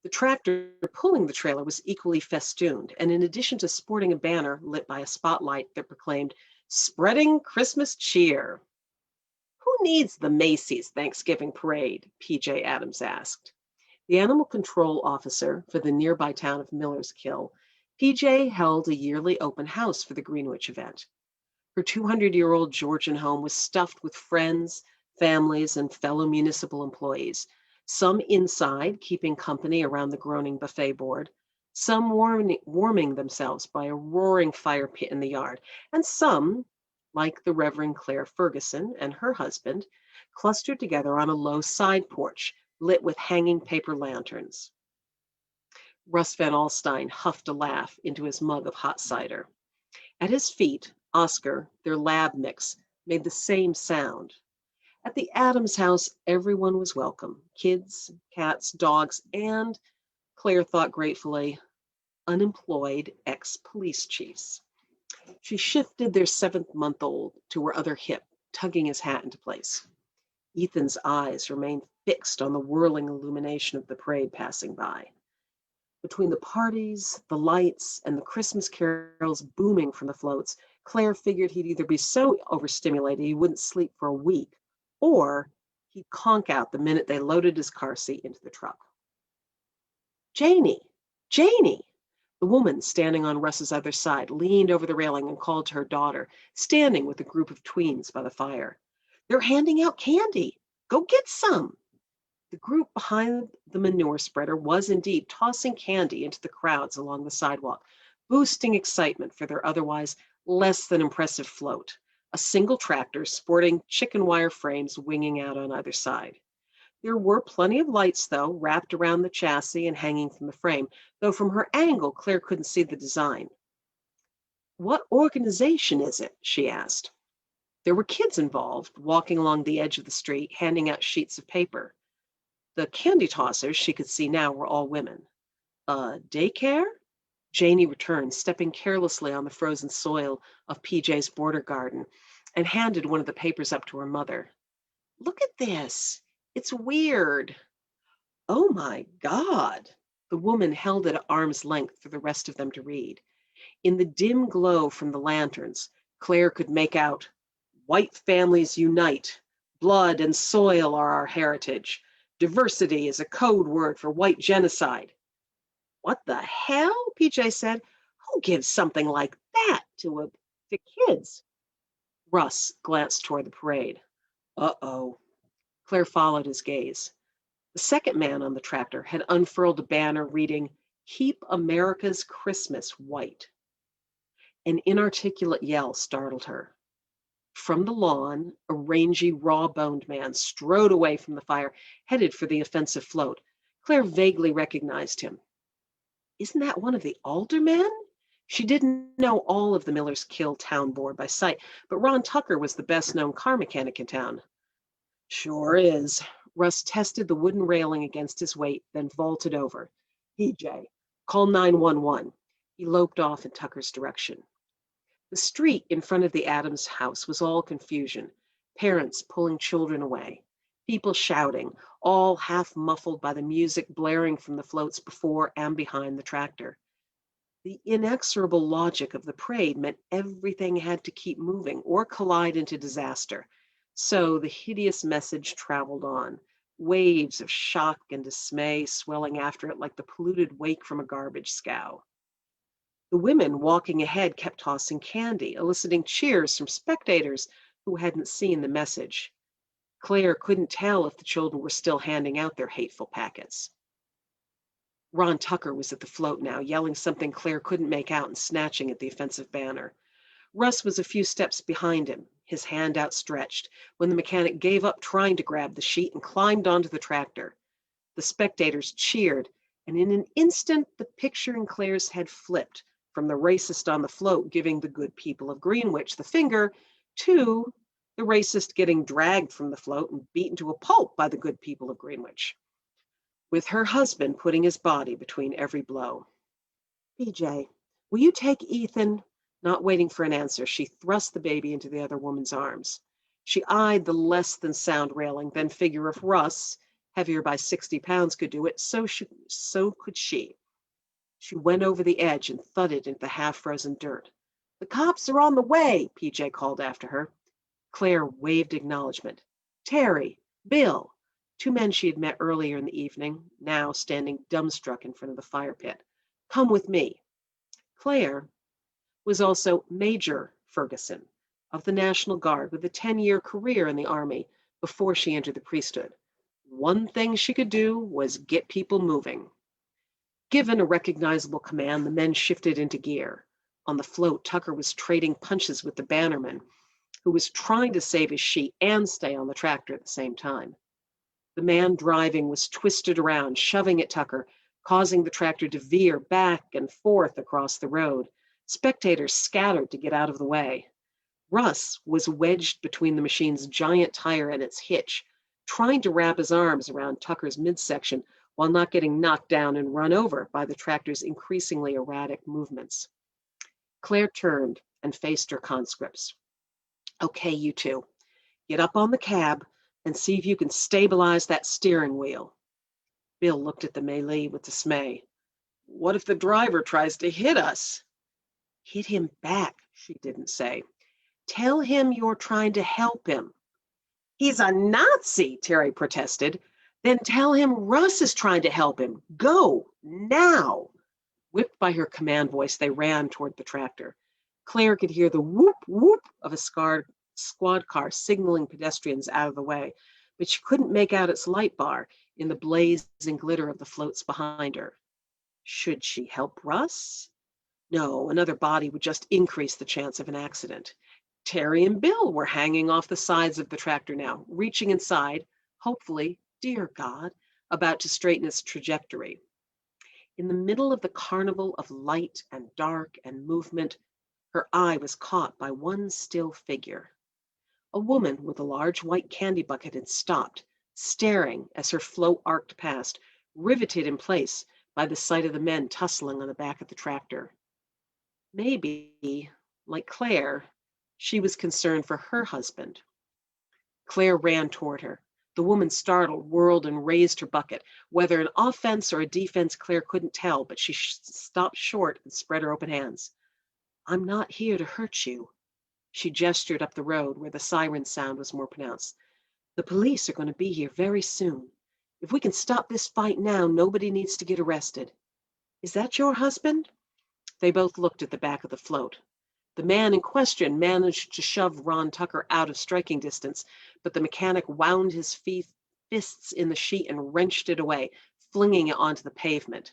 The tractor pulling the trailer was equally festooned, and in addition to sporting a banner lit by a spotlight that proclaimed, "Spreading Christmas Cheer." "Who needs the Macy's Thanksgiving Parade?" P.J. Adams asked. The animal control officer for the nearby town of Millerskill, P.J. held a yearly open house for the Greenwich event. Her 200-year-old Georgian home was stuffed with friends, families, and fellow municipal employees, some inside keeping company around the groaning buffet board, some warming themselves by a roaring fire pit in the yard, and some, like the Reverend Claire Ferguson and her husband, clustered together on a low side porch lit with hanging paper lanterns. Russ Van Alstyne huffed a laugh into his mug of hot cider. At his feet, Oscar, their lab mix, made the same sound. At the Adams house, everyone was welcome. Kids, cats, dogs, and, Claire thought gratefully, unemployed ex-police chiefs. She shifted their 7-month-old to her other hip, tugging his hat into place. Ethan's eyes remained fixed on the whirling illumination of the parade passing by. Between the parties, the lights, and the Christmas carols booming from the floats, Claire figured he'd either be so overstimulated he wouldn't sleep for a week, or he'd conk out the minute they loaded his car seat into the truck. "Janie! Janie!" The woman standing on Russ's other side leaned over the railing and called to her daughter, standing with a group of tweens by the fire. "They're handing out candy. Go get some." The group behind the manure spreader was indeed tossing candy into the crowds along the sidewalk, boosting excitement for their otherwise less than impressive float, a single tractor sporting chicken wire frames winging out on either side. There were plenty of lights, though, wrapped around the chassis and hanging from the frame, though from her angle, Claire couldn't see the design. "What organization is it?" she asked. There were kids involved, walking along the edge of the street, handing out sheets of paper. The candy tossers, she could see now, were all women. Daycare?" Janie returned, stepping carelessly on the frozen soil of PJ's border garden, and handed one of the papers up to her mother. "Look at this. It's weird." "Oh my God." The woman held it at arm's length for the rest of them to read. In the dim glow from the lanterns, Claire could make out, "White families unite. Blood and soil are our heritage. Diversity is a code word for white genocide." "What the hell?" PJ said. "Who gives something like that to kids?" Russ glanced toward the parade. "Uh-oh." Claire followed his gaze. The second man on the tractor had unfurled a banner reading, "Keep America's Christmas White." An inarticulate yell startled her. From the lawn, a rangy, raw-boned man strode away from the fire, headed for the offensive float. Claire vaguely recognized him. "Isn't that one of the aldermen?" She didn't know all of the Millerskill town board by sight, but Ron Tucker was the best-known car mechanic in town. "Sure is." Russ tested the wooden railing against his weight, then vaulted over. "PJ, call 911. He loped off in Tucker's direction. The street in front of the Adams house was all confusion. Parents pulling children away. People shouting, all half muffled by the music blaring from the floats before and behind the tractor. The inexorable logic of the parade meant everything had to keep moving or collide into disaster. So the hideous message traveled on, waves of shock and dismay swelling after it like the polluted wake from a garbage scow. The women walking ahead kept tossing candy, eliciting cheers from spectators who hadn't seen the message. Claire couldn't tell if the children were still handing out their hateful packets. Ron Tucker was at the float now, yelling something Claire couldn't make out and snatching at the offensive banner. Russ was a few steps behind him, his hand outstretched, when the mechanic gave up trying to grab the sheet and climbed onto the tractor. The spectators cheered, and in an instant the picture in Claire's head flipped, from the racist on the float giving the good people of Greenwich the finger, to the racist getting dragged from the float and beaten to a pulp by the good people of Greenwich, with her husband putting his body between every blow. PJ, will you take Ethan? Not waiting for an answer, she thrust the baby into the other woman's arms. She eyed the less than sound railing, then figure if Russ, heavier by 60 pounds, could do it, so could she. She went over the edge and thudded into the half-frozen dirt. The cops are on the way, PJ called after her. Claire waved acknowledgement. Terry, Bill, two men she had met earlier in the evening, now standing dumbstruck in front of the fire pit. Come with me. Claire was also Major Ferguson of the National Guard with a 10-year career in the Army before she entered the priesthood. One thing she could do was get people moving. Given a recognizable command, the men shifted into gear. On the float, Tucker was trading punches with the bannerman, who was trying to save his sheet and stay on the tractor at the same time. The man driving was twisted around, shoving at Tucker, causing the tractor to veer back and forth across the road. Spectators scattered to get out of the way. Russ was wedged between the machine's giant tire and its hitch, trying to wrap his arms around Tucker's midsection while not getting knocked down and run over by the tractor's increasingly erratic movements. Claire turned and faced her conscripts. Okay, you two, get up on the cab and see if you can stabilize that steering wheel. Bill looked at the melee with dismay. What if the driver tries to hit us? Hit him back, she didn't say. Tell him you're trying to help him. He's a Nazi, Terry protested. Then tell him Russ is trying to help him. Go, now. Whipped by her command voice, they ran toward the tractor. Claire could hear the whoop, whoop of a squad car signaling pedestrians out of the way, but she couldn't make out its light bar in the blaze and glitter of the floats behind her. Should she help Russ? No, another body would just increase the chance of an accident. Terry and Bill were hanging off the sides of the tractor now, reaching inside, hopefully, dear God, about to straighten its trajectory. In the middle of the carnival of light and dark and movement, her eye was caught by one still figure. A woman with a large white candy bucket had stopped, staring as her float arced past, riveted in place by the sight of the men tussling on the back of the tractor. Maybe, like Claire, she was concerned for her husband. Claire ran toward her. The woman, startled, whirled and raised her bucket. Whether an offense or a defense, Claire couldn't tell, but she stopped short and spread her open hands. I'm not here to hurt you. She gestured up the road where the siren sound was more pronounced. The police are going to be here very soon. If we can stop this fight now, nobody needs to get arrested. Is that your husband? They both looked at the back of the float. The man in question managed to shove Ron Tucker out of striking distance, but the mechanic wound his fists in the sheet and wrenched it away, flinging it onto the pavement.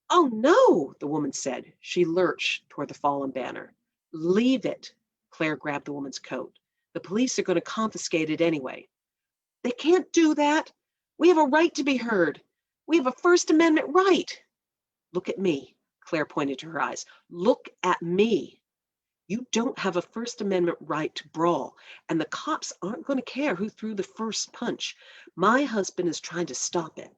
Oh, no, the woman said. She lurched toward the fallen banner. Leave it. Claire grabbed the woman's coat. The police are going to confiscate it anyway. They can't do that. We have a right to be heard. We have a First Amendment right. Look at me. Claire pointed to her eyes. Look at me. You don't have a First Amendment right to brawl, and the cops aren't going to care who threw the first punch. My husband is trying to stop it.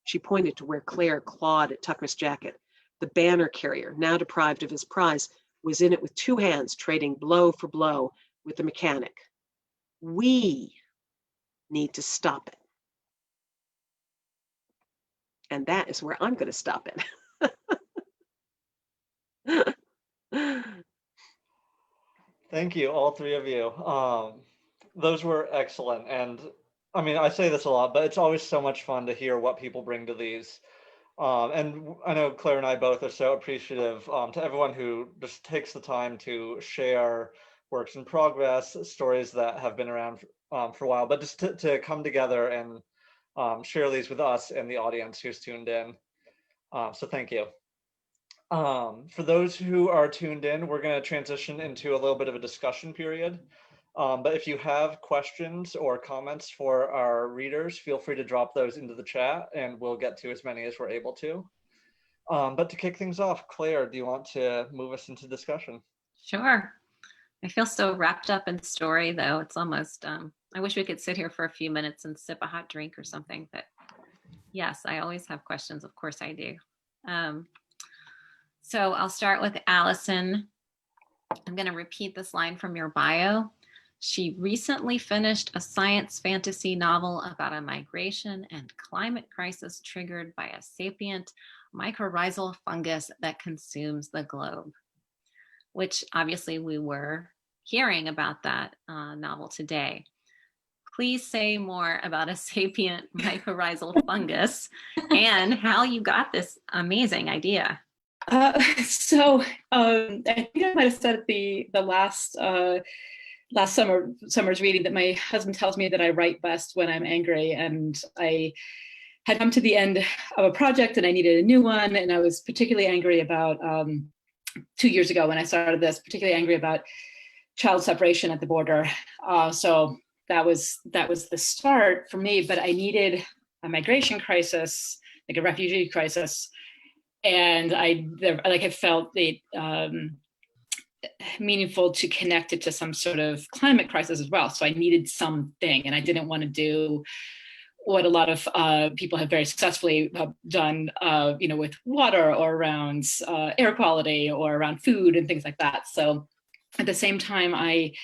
She pointed to where Claire clawed at Tucker's jacket. The banner carrier, now deprived of his prize, was in it with two hands, trading blow for blow with the mechanic. We need to stop it. And that is where I'm going to stop it. Thank you, all three of you. Those were excellent. And I mean, I say this a lot, but it's always so much fun to hear what people bring to these. And I know Claire and I both are so appreciative to everyone who just takes the time to share works in progress, stories that have been around for a while, but just to come together and share these with us and the audience who's tuned in. So thank you. For those who are tuned in, we're going to transition into a little bit of a discussion period. But if you have questions or comments for our readers, feel free to drop those into the chat and we'll get to as many as we're able to. But to kick things off, Claire, do you want to move us into discussion? Sure. I feel so wrapped up in story, though. It's almost, I wish we could sit here for a few minutes and sip a hot drink or something. But yes, I always have questions. Of course I do. So I'll start with Allison. I'm going to repeat this line from your bio. She recently finished a science fantasy novel about a migration and climate crisis triggered by a sapient mycorrhizal fungus that consumes the globe, which obviously we were hearing about that novel today. Please say more about a sapient mycorrhizal fungus and how you got this amazing idea. I think I might have said at the last summer's reading that my husband tells me that I write best when I'm angry, and I had come to the end of a project and I needed a new one, and I was particularly angry about 2 years ago when I started this, particularly angry about child separation at the border. So that was the start for me, but I needed a migration crisis, like a refugee crisis. And I felt it meaningful to connect it to some sort of climate crisis as well. So I needed something, and I didn't want to do what a lot of people have very successfully done, with water or around air quality or around food and things like that. So at the same time, I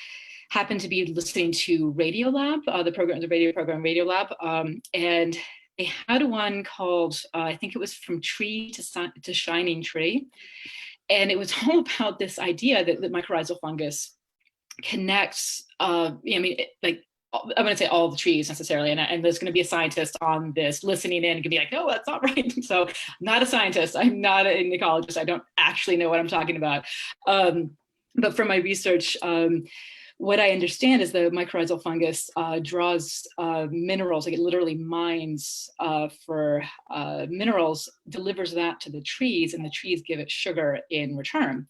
happened to be listening to Radiolab, the radio program Radiolab, and they had one called, I think it was From Tree to Shining Tree. And it was all about this idea that the mycorrhizal fungus connects, I wouldn't say all the trees necessarily, and there's going to be a scientist on this listening in and can be like, no, that's not right. So I'm not a scientist, I'm not an ecologist, I don't actually know what I'm talking about. But from my research, what I understand is the mycorrhizal fungus draws minerals, like it literally mines for minerals, delivers that to the trees, and the trees give it sugar in return.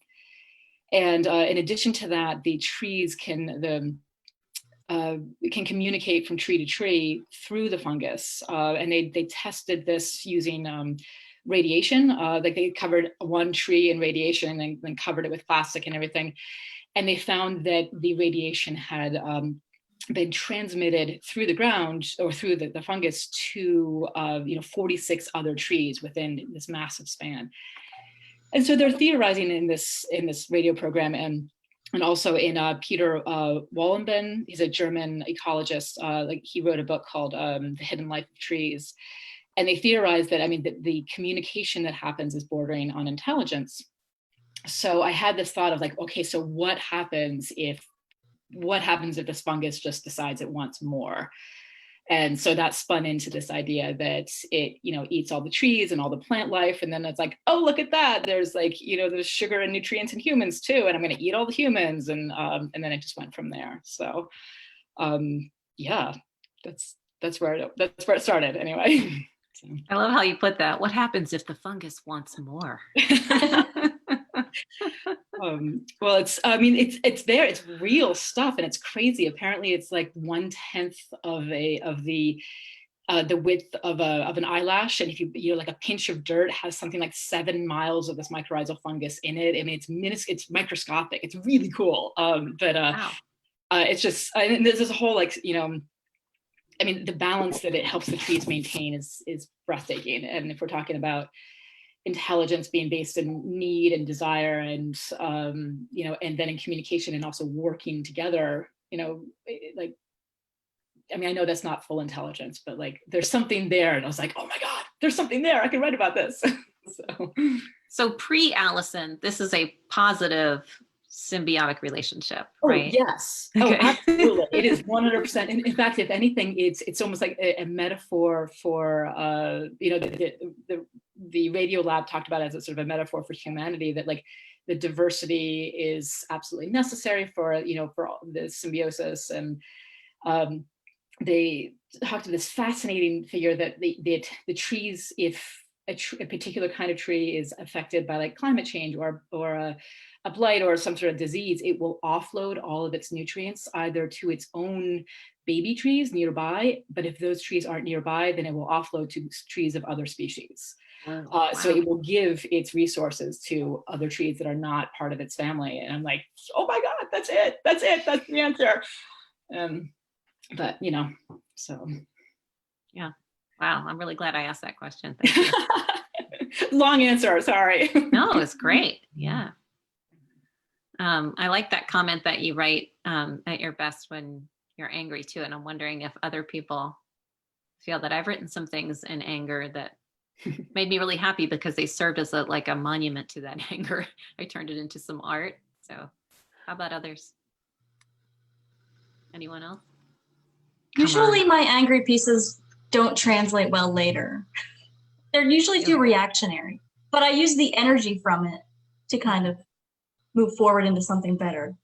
And in addition to that, the trees can communicate from tree to tree through the fungus. And they tested this using radiation. Like they covered one tree in radiation and then covered it with plastic and everything. And they found that the radiation had been transmitted through the ground or through the fungus to 46 other trees within this massive span. And so they're theorizing in this radio program, and also in Peter Wallenben, he's a German ecologist. He wrote a book called The Hidden Life of Trees. And they theorize that, the communication that happens is bordering on intelligence. So I had this thought of like, okay, so what happens if this fungus just decides it wants more? And so that spun into this idea that it, eats all the trees and all the plant life. And then it's like, oh, look at that. There's there's sugar and nutrients in humans too. And I'm going to eat all the humans. And then it just went from there. So yeah, that's where it started anyway. So. I love how you put that. What happens if the fungus wants more? Well, it's there. It's real stuff, and it's crazy. Apparently, it's like 1/10 of the width of an eyelash, and if you like a pinch of dirt has something like 7 miles of this mycorrhizal fungus in it. It's microscopic. It's really cool. Wow. It's just, and there's a whole the balance that it helps the trees maintain is breathtaking. And if we're talking about intelligence being based in need and desire and and then in communication and also working together, I know that's not full intelligence, but there's something there. And I was like, oh my God, there's something there. I can write about this. So pre-Allison, this is a positive symbiotic relationship, right? Yes. Okay. Oh, absolutely. It is 100%. And in fact, if anything, it's almost like a metaphor for the the Radio Lab talked about as a sort of a metaphor for humanity, that like the diversity is absolutely necessary for, for all the symbiosis. And they talked to this fascinating figure that the trees, if a particular kind of tree is affected by like climate change or a blight or some sort of disease, it will offload all of its nutrients either to its own baby trees nearby, but if those trees aren't nearby, then it will offload to trees of other species. Wow. So it will give its resources to other trees that are not part of its family. And I'm like, oh my God, that's it. That's the answer. But so. Yeah. Wow. I'm really glad I asked that question. Thank you. Long answer, sorry. No, it's great. Yeah. I like that comment that you write at your best when you're angry too. And I'm wondering if other people feel that I've written some things in anger that made me really happy because they served as like a monument to that anger. I turned it into some art. So how about others? Anyone else? Usually my angry pieces don't translate well later. They're usually too reactionary, but I use the energy from it to kind of move forward into something better.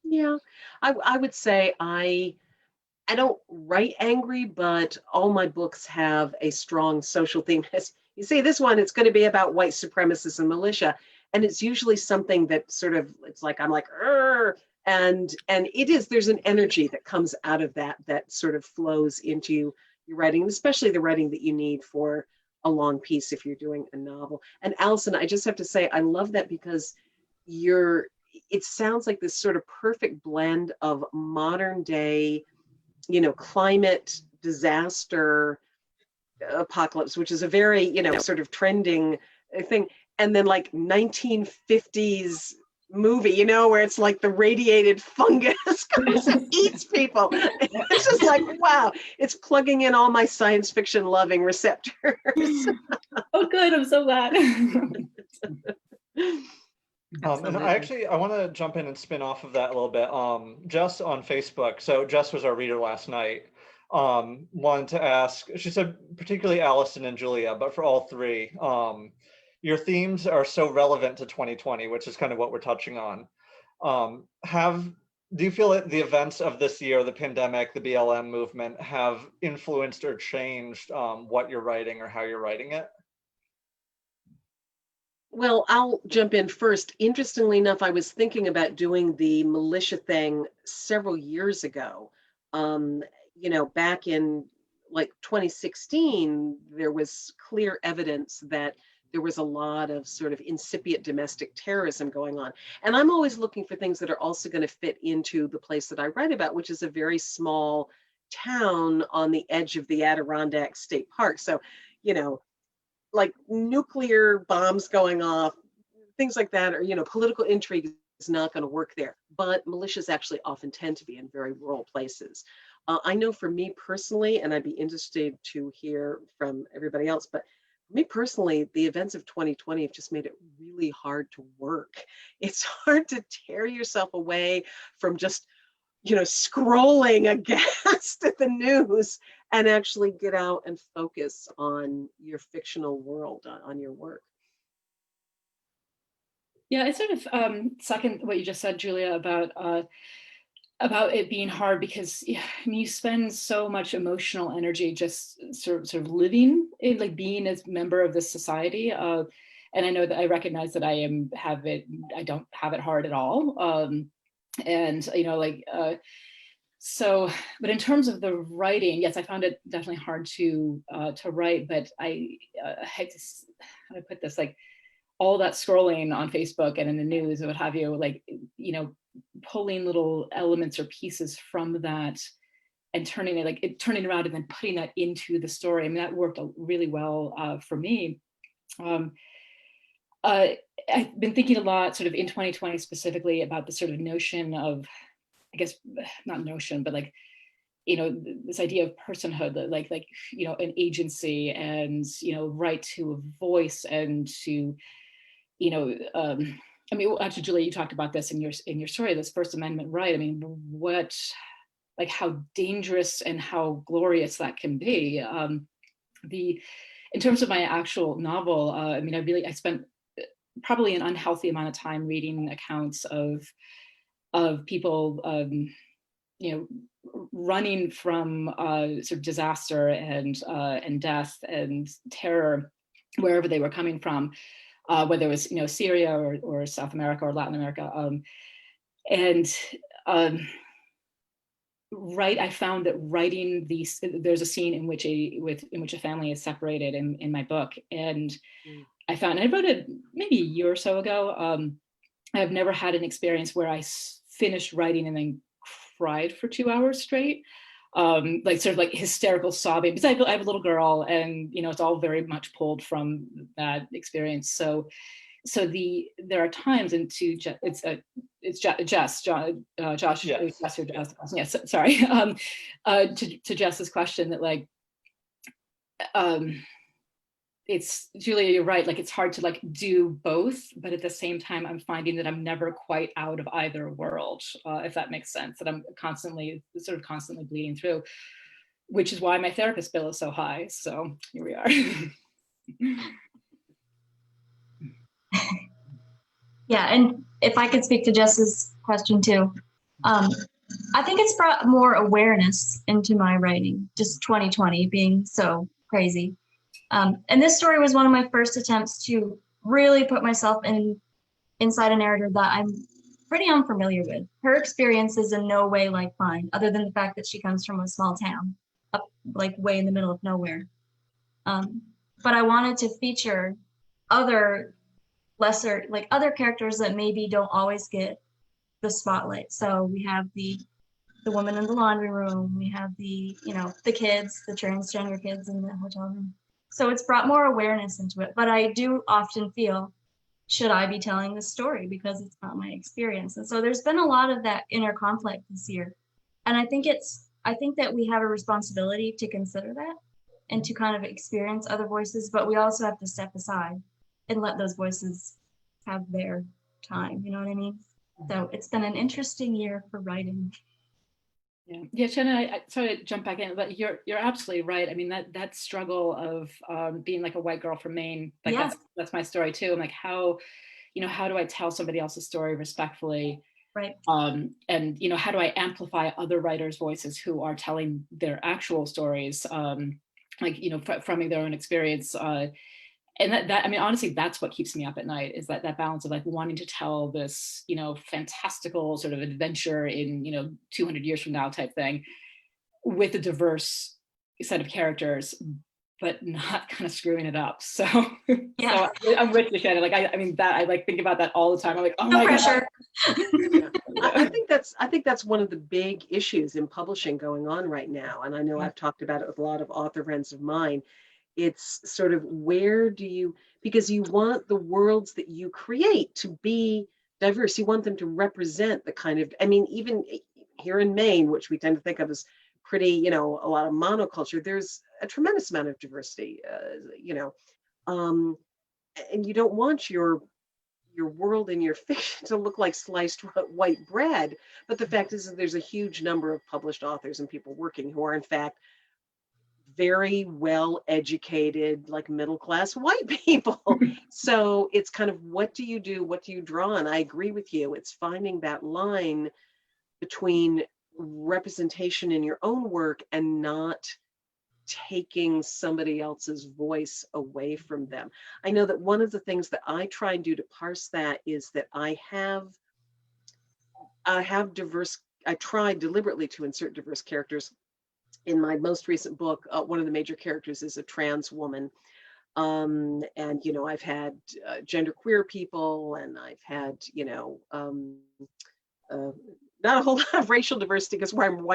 Yeah, I would say I don't write angry, but all my books have a strong social theme. You see this one, it's going to be about white supremacists and militia. And it's usually something that sort of, it's like, I'm like, and it is, there's an energy that comes out of that sort of flows into your writing, and especially the writing that you need for a long piece if you're doing a novel. And Allison, I just have to say, I love that because it sounds like this sort of perfect blend of modern day, climate disaster apocalypse, which is a very, sort of trending thing. And then like 1950s movie, where it's like the radiated fungus comes and eats people. It's just like, wow, it's plugging in all my science fiction loving receptors. Oh, good. I'm so glad. And I want to jump in and spin off of that a little bit. Jess on Facebook. So Jess was our reader last night. Wanted to ask, she said particularly Allison and Julia, but for all three, your themes are so relevant to 2020, which is kind of what we're touching on. Do you feel that the events of this year, the pandemic, the BLM movement, have influenced or changed what you're writing or how you're writing it? Well, I'll jump in first. Interestingly enough, I was thinking about doing the militia thing several years ago. Back in like 2016, there was clear evidence that there was a lot of sort of incipient domestic terrorism going on. And I'm always looking for things that are also going to fit into the place that I write about, which is a very small town on the edge of the Adirondack State Park. So, like nuclear bombs going off, things like that, or, political intrigue is not going to work there. But militias actually often tend to be in very rural places. I know for me personally, and I'd be interested to hear from everybody else, but for me personally, the events of 2020 have just made it really hard to work. It's hard to tear yourself away from just, scrolling aghast at the news and actually get out and focus on your fictional world, on your work. Yeah, I sort of second what you just said, Julia, about it being hard because you spend so much emotional energy just sort of living it, like being a member of this society. And I know that I recognize that I don't have it hard at all. So, but in terms of the writing, yes, I found it definitely hard to write, but I had to, how do I put this, like all that scrolling on Facebook and in the news and what have you, like, pulling little elements or pieces from that and turning it around and then putting that into the story. I mean, that worked really well for me. I've been thinking a lot sort of in 2020 specifically about the sort of notion of, I guess, not notion, but like, this idea of personhood, like, an agency and, right to a voice and to, I mean, actually, Julia, you talked about this in your story, this First Amendment right. I mean, how dangerous and how glorious that can be. in terms of my actual novel, I mean, I spent probably an unhealthy amount of time reading accounts of people, you know, running from sort of disaster and death and terror wherever they were coming from, whether it was, you know, Syria or South America or Latin America, I found that writing these, there's a scene in which a family is separated in my book, and I wrote it maybe a year or so ago. I've never had an experience where I finished writing and then cried for 2 hours straight, like sort of like hysterical sobbing, because I have a little girl, and you know, it's all very much pulled from that experience. So there are times, and to Josh, Yes. Jess or Jess, yes, sorry, to Jess's question, that like, it's, Julia, you're right, like it's hard to like do both, but at the same time, I'm finding that I'm never quite out of either world, if that makes sense, that I'm constantly bleeding through, which is why my therapist bill is so high. So here we are. Yeah, and if I could speak to Jess's question too, I think it's brought more awareness into my writing, just 2020 being so crazy. And this story was one of my first attempts to really put myself inside a narrative that I'm pretty unfamiliar with. Her experience is in no way like mine, other than the fact that she comes from a small town, up like way in the middle of nowhere. But I wanted to feature other other characters that maybe don't always get the spotlight. So we have the woman in the laundry room, we have the, you know, the kids, the transgender kids in the hotel room. So it's brought more awareness into it. But I do often feel, should I be telling this story, because it's not my experience? And so there's been a lot of that inner conflict this year. And I think that we have a responsibility to consider that and to kind of experience other voices, but we also have to step aside and let those voices have their time. You know what I mean? So it's been an interesting year for writing. Yeah, Shannon, I sorry to jump back in, but you're absolutely right. I mean, that struggle of being like a white girl from Maine, like Yeah. that's my story too. I'm like, how do I tell somebody else's story respectfully? Right. And you know, how do I amplify other writers' voices who are telling their actual stories, like, you know, from their own experience. And that I mean, honestly, that's what keeps me up at night, is that balance of like wanting to tell this, you know, fantastical sort of adventure in, you know, 200 years from now type thing, with a diverse set of characters, but not kind of screwing it up. So, Yeah. so I'm with you, Shannon. Like, I mean, that I like think about that all the time. I'm like, oh No my pressure. God. I think that's one of the big issues in publishing going on right now. And I know I've talked about it with a lot of author friends of mine. It's sort of, where do you, because you want the worlds that you create to be diverse. You want them to represent the kind of, I mean, even here in Maine, which we tend to think of as pretty, you know, a lot of monoculture, there's a tremendous amount of diversity, you know, and you don't want your world and your fiction to look like sliced white bread. But the fact is that there's a huge number of published authors and people working who are in fact very well educated, like middle class white people. So it's kind of, what do you do? What do you draw on? I agree with you. It's finding that line between representation in your own work and not taking somebody else's voice away from them. I know that one of the things that I try and do to parse that is that I have diverse, I try deliberately to insert diverse characters. In my most recent book, one of the major characters is a trans woman. And, you know, I've had genderqueer people, and I've had, you know, not a whole lot of racial diversity, because where I'm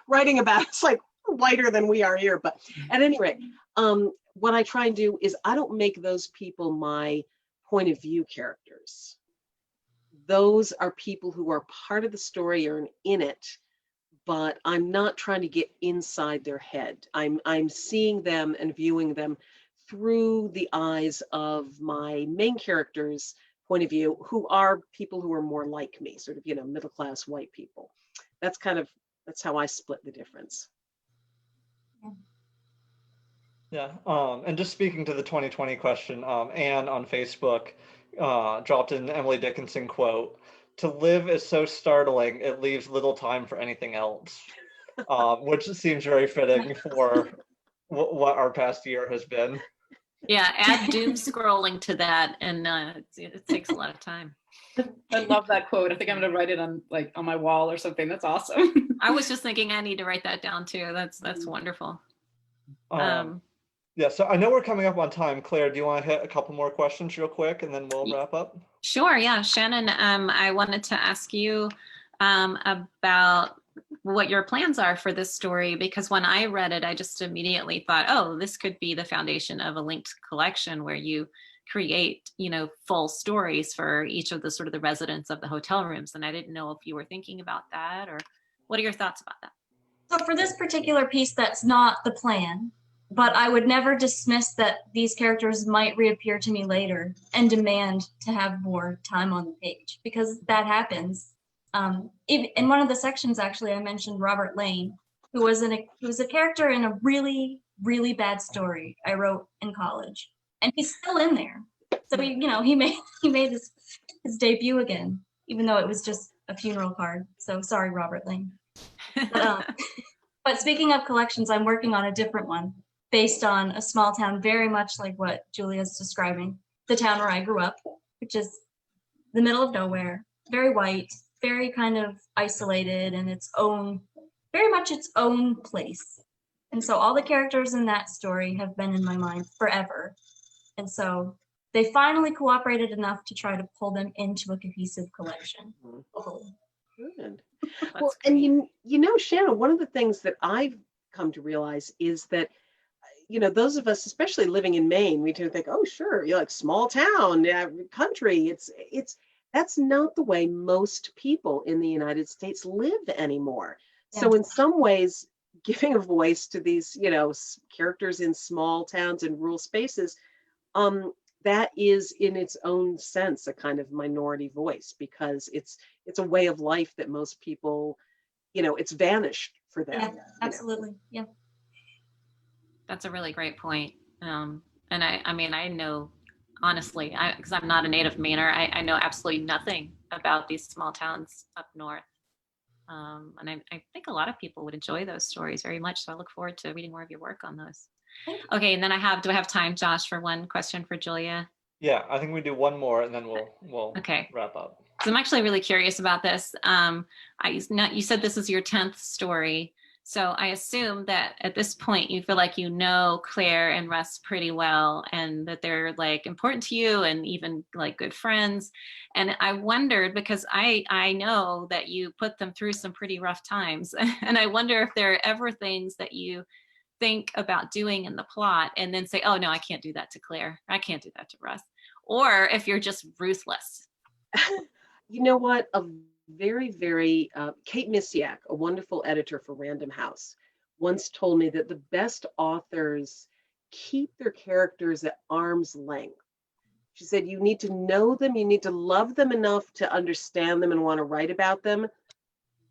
writing about, it's like whiter than we are here. But at any rate, what I try and do is I don't make those people my point of view characters. Those are people who are part of the story or in it, but I'm not trying to get inside their head. I'm seeing them and viewing them through the eyes of my main character's point of view, who are people who are more like me, sort of, you know, middle class white people. That's how I split the difference. Yeah, and just speaking to the 2020 question, Anne on Facebook dropped an Emily Dickinson quote: "To live is so startling, it leaves little time for anything else," which seems very fitting for what our past year has been. Yeah, add doom scrolling to that, and it takes a lot of time. I love that quote. I think I'm going to write it on my wall or something. That's awesome. I was just thinking I need to write that down too. That's wonderful. Yeah, so I know we're coming up on time. Claire, do you want to hit a couple more questions real quick and then we'll wrap up? Sure, yeah. Shannon, I wanted to ask you about what your plans are for this story, because when I read it, I just immediately thought, oh, this could be the foundation of a linked collection where you create, full stories for each of the sort of the residents of the hotel rooms. And I didn't know if you were thinking about that, or what are your thoughts about that? So for this particular piece, that's not the plan, but I would never dismiss that these characters might reappear to me later and demand to have more time on the page, because that happens. In one of the sections, actually, I mentioned Robert Lane, who was a character in a really, really bad story I wrote in college, and he's still in there. So he made his debut again, even though it was just a funeral card. So sorry, Robert Lane. But speaking of collections, I'm working on a different one based on a small town, very much like what Julia's describing, the town where I grew up, which is the middle of nowhere, very white, very kind of isolated in very much its own place. And so all the characters in that story have been in my mind forever. And so they finally cooperated enough to try to pull them into a cohesive collection. Good. Well, and Shannon, one of the things that I've come to realize is that, those of us, especially living in Maine, we tend to think, oh, sure, you're like small town, country. That's not the way most people in the United States live anymore. Yeah. So in some ways, giving a voice to these, characters in small towns and rural spaces, that is in its own sense a kind of minority voice, because it's a way of life that most people, it's vanished for them. Yeah, absolutely. Yeah. That's a really great point. And I know, honestly, because I'm not a native Mainer, I know absolutely nothing about these small towns up north. And I think a lot of people would enjoy those stories very much. So I look forward to reading more of your work on those. Okay, and then do I have time, Josh, for one question for Julia? Yeah, I think we do one more and then we'll wrap up. So I'm actually really curious about this. You said this is your 10th story. So I assume that at this point you feel like you know Claire and Russ pretty well, and that they're like important to you and even like good friends. And I wondered, because I know that you put them through some pretty rough times, and I wonder if there are ever things that you think about doing in the plot and then say, oh no, I can't do that to Claire, I can't do that to Russ, or if you're just ruthless. You know what? A very, very, Kate Misiak, a wonderful editor for Random House, once told me that the best authors keep their characters at arm's length. She said, you need to know them, you need to love them enough to understand them and want to write about them,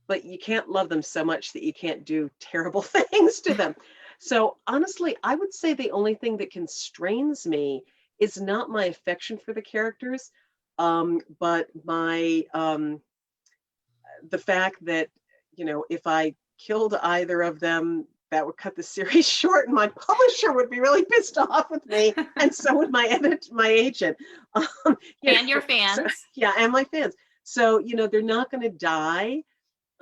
but you can't love them so much that you can't do terrible things to them. So honestly, I would say the only thing that constrains me is not my affection for the characters, but my the fact that, if I killed either of them, that would cut the series short, and my publisher would be really pissed off with me, and so would my agent. And your fans. So, yeah, and my fans. So, they're not going to die.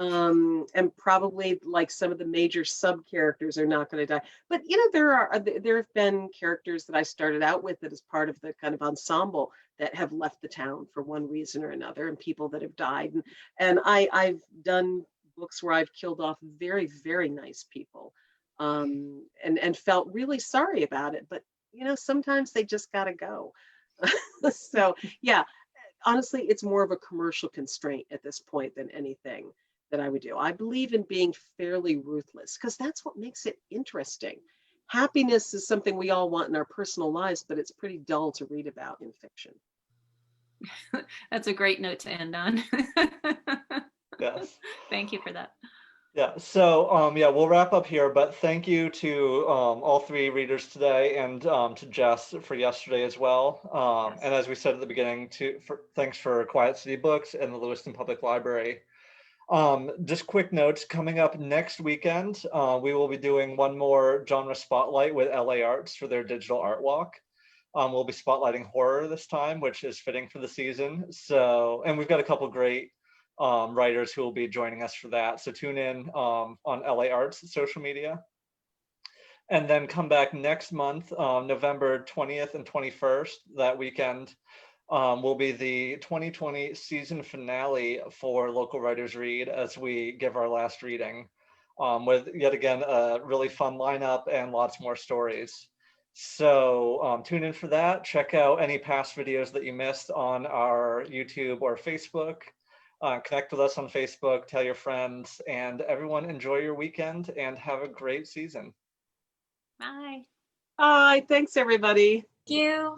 And probably like some of the major sub characters are not going to die, but there have been characters that I started out with that is part of the kind of ensemble that have left the town for one reason or another, and people that have died, and I've done books where I've killed off very, very nice people, and felt really sorry about it, but sometimes they just got to go. So yeah, honestly, it's more of a commercial constraint at this point than anything that I would do. I believe in being fairly ruthless, because that's what makes it interesting. Happiness is something we all want in our personal lives, but it's pretty dull to read about in fiction. That's a great note to end on. Yes. Thank you for that. Yeah, so yeah, we'll wrap up here, but thank you to all three readers today and to Jess for yesterday as well. And as we said at the beginning, thanks for Quiet City Books and the Lewiston Public Library. Just quick notes, coming up next weekend, we will be doing one more genre spotlight with LA Arts for their digital art walk. We'll be spotlighting horror this time, which is fitting for the season. So, and we've got a couple great writers who will be joining us for that. So tune in on LA Arts social media. And then come back next month, November 20th and 21st, that weekend, will be the 2020 season finale for Local Writers Read as we give our last reading with yet again a really fun lineup and lots more stories. So tune in for that. Check out any past videos that you missed on our YouTube or Facebook. Connect with us on Facebook, tell your friends, and everyone enjoy your weekend and have a great season. Bye. Bye. Thanks, everybody. Thank you.